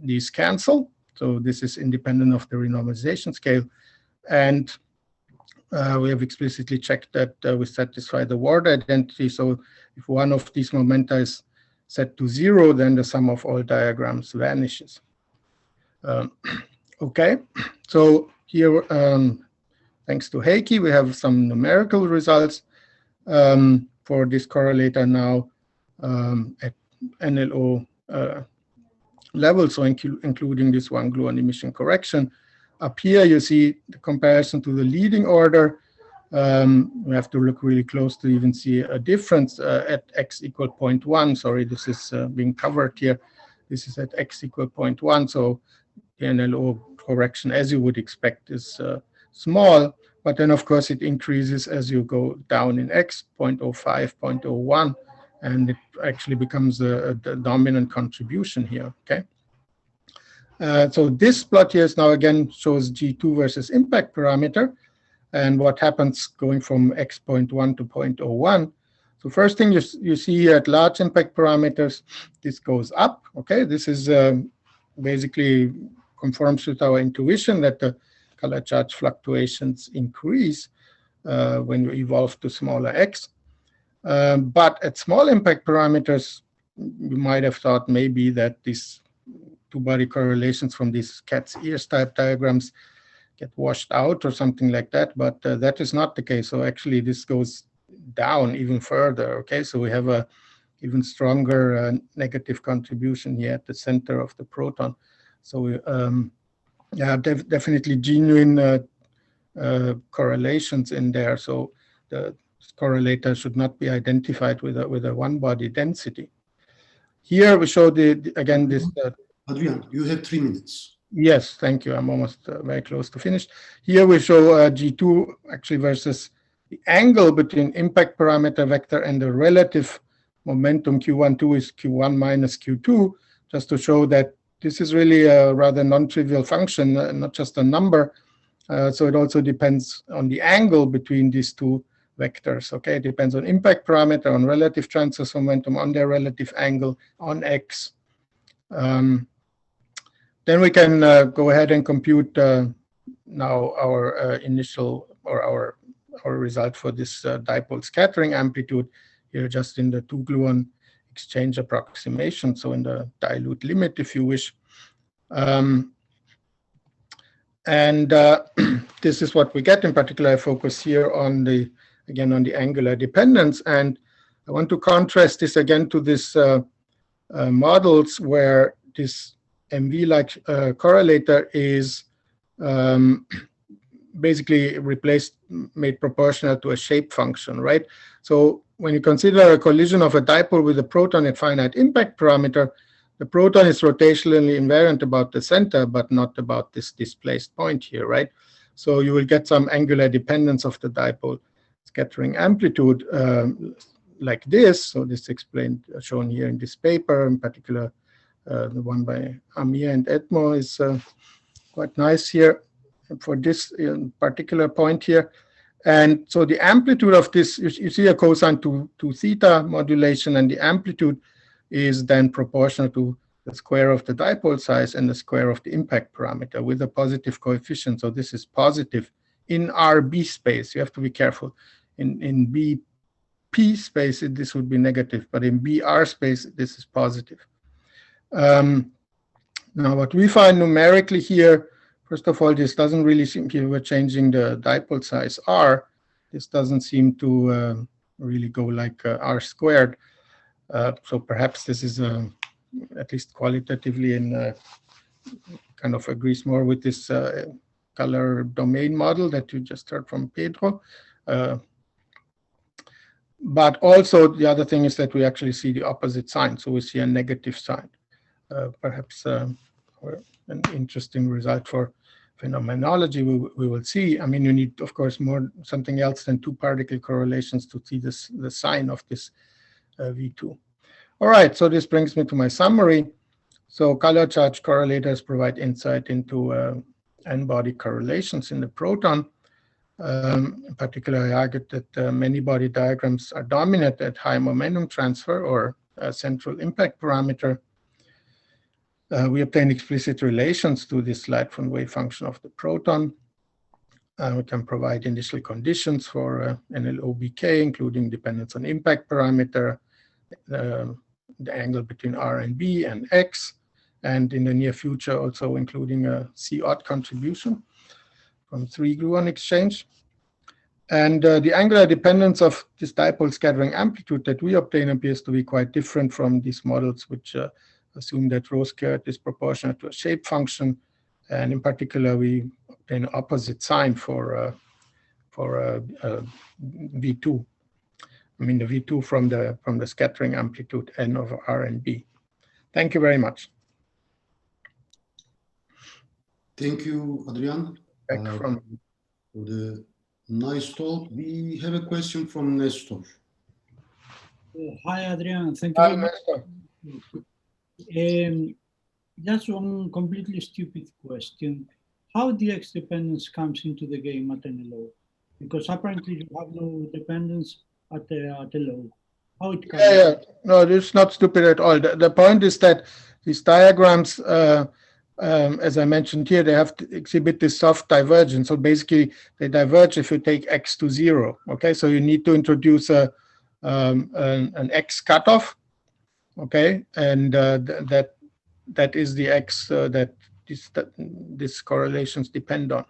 Speaker 11: these cancel. So this is independent of the renormalization scale. And we have explicitly checked that we satisfy the Ward identity. So if one of these momenta is set to 0, then the sum of all diagrams vanishes. Okay, so here, thanks to Heikki, we have some numerical results for this correlator now at NLO level, so including this one gluon emission correction. Up here, you see the comparison to the leading order. We have to look really close to even see a difference at x equal 0.1. Sorry, this is being covered here. This is at x equal 0.1. So the NLO correction, as you would expect, is small. But then, of course, it increases as you go down in x, 0.05, 0.01. And it actually becomes a dominant contribution here, okay? So this plot here is now again shows G2 versus impact parameter and what happens going from x 0.1 to 0.01. So first thing you see here at large impact parameters, this goes up, okay? This is basically conforms with our intuition that the color charge fluctuations increase when you evolve to smaller x. But at small impact parameters, you might have thought maybe that these two-body correlations from these cat's ears type diagrams get washed out or something like that, but that is not the case. So actually this goes down even further, okay? So we have a even stronger negative contribution here at the center of the proton. So we have definitely genuine correlations in there. So the correlator should not be identified with a one-body density. Here we show again this.
Speaker 3: Adrian, you have 3 minutes.
Speaker 11: Yes, thank you. I'm almost very close to finish. Here we show G2 actually versus the angle between impact parameter vector and the relative momentum Q12 is Q1 minus Q2, just to show that this is really a rather non-trivial function, not just a number. So it also depends on the angle between these two vectors. Okay, it depends on impact parameter, on relative transverse momentum, on their relative angle, on x. Then we can go ahead and compute now our initial or our result for this dipole scattering amplitude here, just in the two-gluon exchange approximation, so in the dilute limit, if you wish. This is what we get. In particular, I focus here on again on the angular dependence, and I want to contrast this again to this models where this MV-like correlator is basically made proportional to a shape function, right? So when you consider a collision of a dipole with a proton at finite impact parameter, the proton is rotationally invariant about the center, but not about this displaced point here, right? So you will get some angular dependence of the dipole scattering amplitude like this. So this is explained, shown here in this paper, in particular, the one by Amir and Edmo is quite nice here for this particular point here. And so the amplitude of this, you see a cosine to theta modulation, and the amplitude is then proportional to the square of the dipole size and the square of the impact parameter with a positive coefficient. So this is positive in RB space. You have to be careful. In BP space, this would be negative, but in BR space, this is positive. Now, what we find numerically here, first of all, this doesn't really seem to, we're changing the dipole size R. This doesn't seem to really go like R squared. So perhaps this is at least qualitatively in kind of agrees more with this color domain model that you just heard from Pedro. But also the other thing is that we actually see the opposite sign. So we see a negative sign. Perhaps an interesting result for phenomenology we will see. I mean, you need, of course, something else than two-particle correlations to see the sign of this V2. All right, so this brings me to my summary. So color charge correlators provide insight into n-body correlations in the proton. In particular, I argued that many-body diagrams are dominant at high momentum transfer or central impact parameter. We obtain explicit relations to this light from wave function of the proton. We can provide initial conditions for NLOBK, including dependence on impact parameter, the angle between R and B and X, and in the near future also including a C-odd contribution from 3-gluon exchange. And the angular dependence of this dipole scattering amplitude that we obtain appears to be quite different from these models, which assume that rho squared is proportional to a shape function. And in particular, we obtain opposite sign for V2. I mean, the V2 from the scattering amplitude N over R and B. Thank you very much.
Speaker 3: Thank you, Adrian.
Speaker 11: Back from
Speaker 3: for the nice talk. We have a question from Nestor.
Speaker 10: Hi, Adrian. Thank you
Speaker 11: Hi,
Speaker 10: very
Speaker 11: Nestor.
Speaker 10: much. Just one completely stupid question. How dx dependence comes into the game at NLO? Because apparently you have no dependence at LO. How it comes?
Speaker 11: Yeah. No, this is not stupid at all. The point is that these diagrams, as I mentioned here, they have to exhibit this soft divergence. So basically, they diverge if you take x to 0. Okay, so you need to introduce an x cutoff. Okay, and that is the x that these correlations depend on.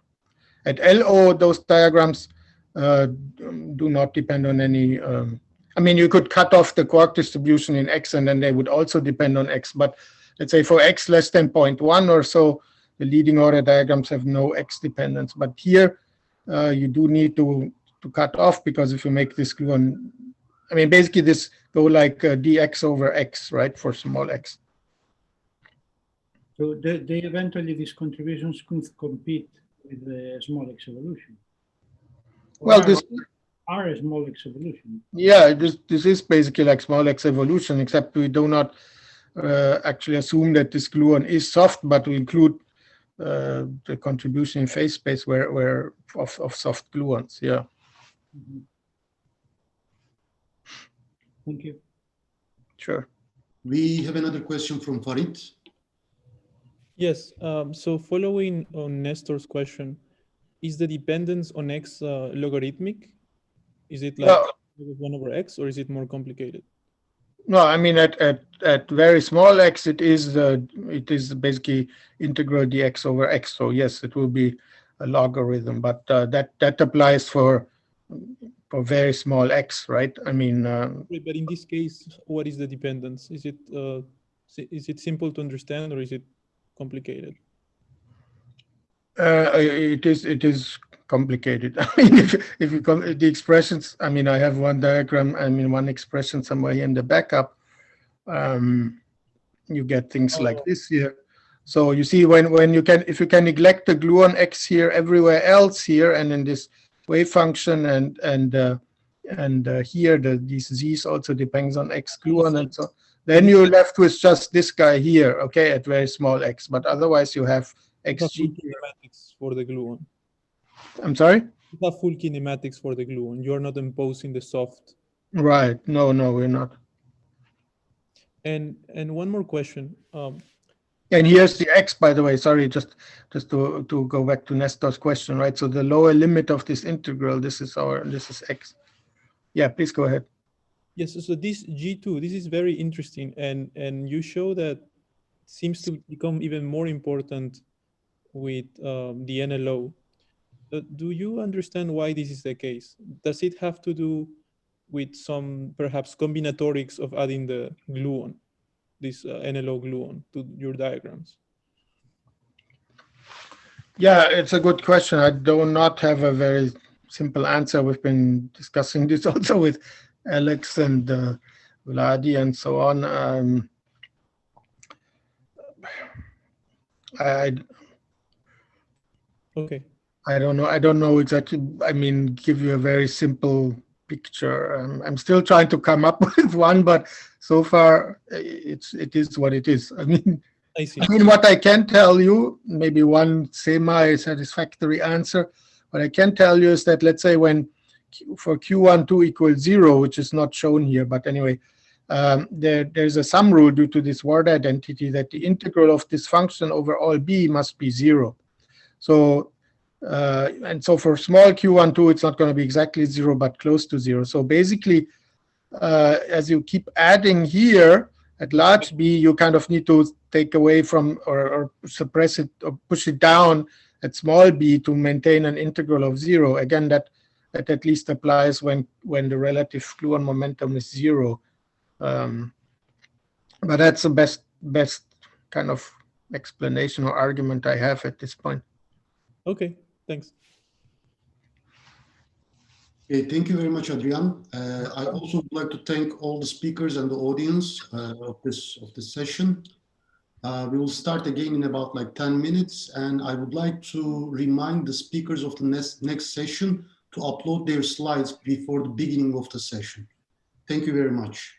Speaker 11: At LO, those diagrams do not depend on any. I mean, you could cut off the quark distribution in x, and then they would also depend on x. But let's say for x less than 0.1 or so, the leading order diagrams have no x dependence. But here, you do need to cut off, because if you make this gluon, I mean, basically this go like dx over x, right, for small x.
Speaker 10: So they eventually, these contributions could compete with the small x evolution.
Speaker 11: Well, this
Speaker 10: are a small x evolution.
Speaker 11: Yeah, this is basically like small x evolution, except we do not actually assume that this gluon is soft, but we include the contribution in phase space where of soft gluons. Yeah.
Speaker 10: Mm-hmm. Thank you.
Speaker 11: Sure.
Speaker 3: We have another question from Farid.
Speaker 1: Yes. So following on Nestor's question, is the dependence on x logarithmic? Is it like 1 over x, or is it more complicated?
Speaker 11: No, I mean at very small x, it is basically integral dx over x. So yes, it will be a logarithm, but that applies for very small x, right? I mean.
Speaker 1: But in this case, what is the dependence? Is it simple to understand, or is it complicated?
Speaker 11: It is complicated. I mean, if you come the expressions, I mean, I have one diagram. I mean, one expression somewhere here in the backup. You get things like this here. So you see, if you can neglect the gluon x here, everywhere else here, and in this wave function, and here these z's also depends on x gluon, and so then you're left with just this guy here, okay, at very small x. But otherwise, you have xg
Speaker 1: kinematics for the gluon.
Speaker 11: I'm sorry?
Speaker 1: You have full kinematics for the gluon. You're not imposing the soft.
Speaker 11: Right. No, we're not.
Speaker 1: And one more question.
Speaker 11: And here's the x, by the way. Sorry, just to go back to Nestor's question, right? So the lower limit of this integral, this is x. Yeah, please go ahead.
Speaker 1: Yes. So this G2, this is very interesting, and you show that it seems to become even more important with the NLO. Do you understand why this is the case? Does it have to do with some perhaps combinatorics of adding the gluon, this NLO gluon, to your diagrams?
Speaker 11: Yeah, it's a good question. I do not have a very simple answer. We've been discussing this also with Alex and Vladi and so on.
Speaker 1: Okay.
Speaker 11: I don't know exactly. I mean, give you a very simple picture. I'm still trying to come up with one, but so far it is what it is. I mean,
Speaker 1: I see.
Speaker 11: what I can tell you, maybe one semi-satisfactory answer, what I can tell you is that, let's say when for Q12 equals 0, which is not shown here, but anyway, there's a sum rule due to this word identity that the integral of this function over all b must be 0. So, and so for small Q12, it's not going to be exactly 0, but close to 0. So basically, as you keep adding here, at large b, you kind of need to take away from or suppress it or push it down at small b to maintain an integral of 0. Again, that at least applies when the relative gluon momentum is 0. But that's the best kind of explanation or argument I have at this point.
Speaker 1: Okay, thanks.
Speaker 3: Okay, thank you very much, Adrian. I also would like to thank all the speakers and the audience of this session. We will start again in about like 10 minutes, and I would like to remind the speakers of the next session to upload their slides before the beginning of the session. Thank you very much.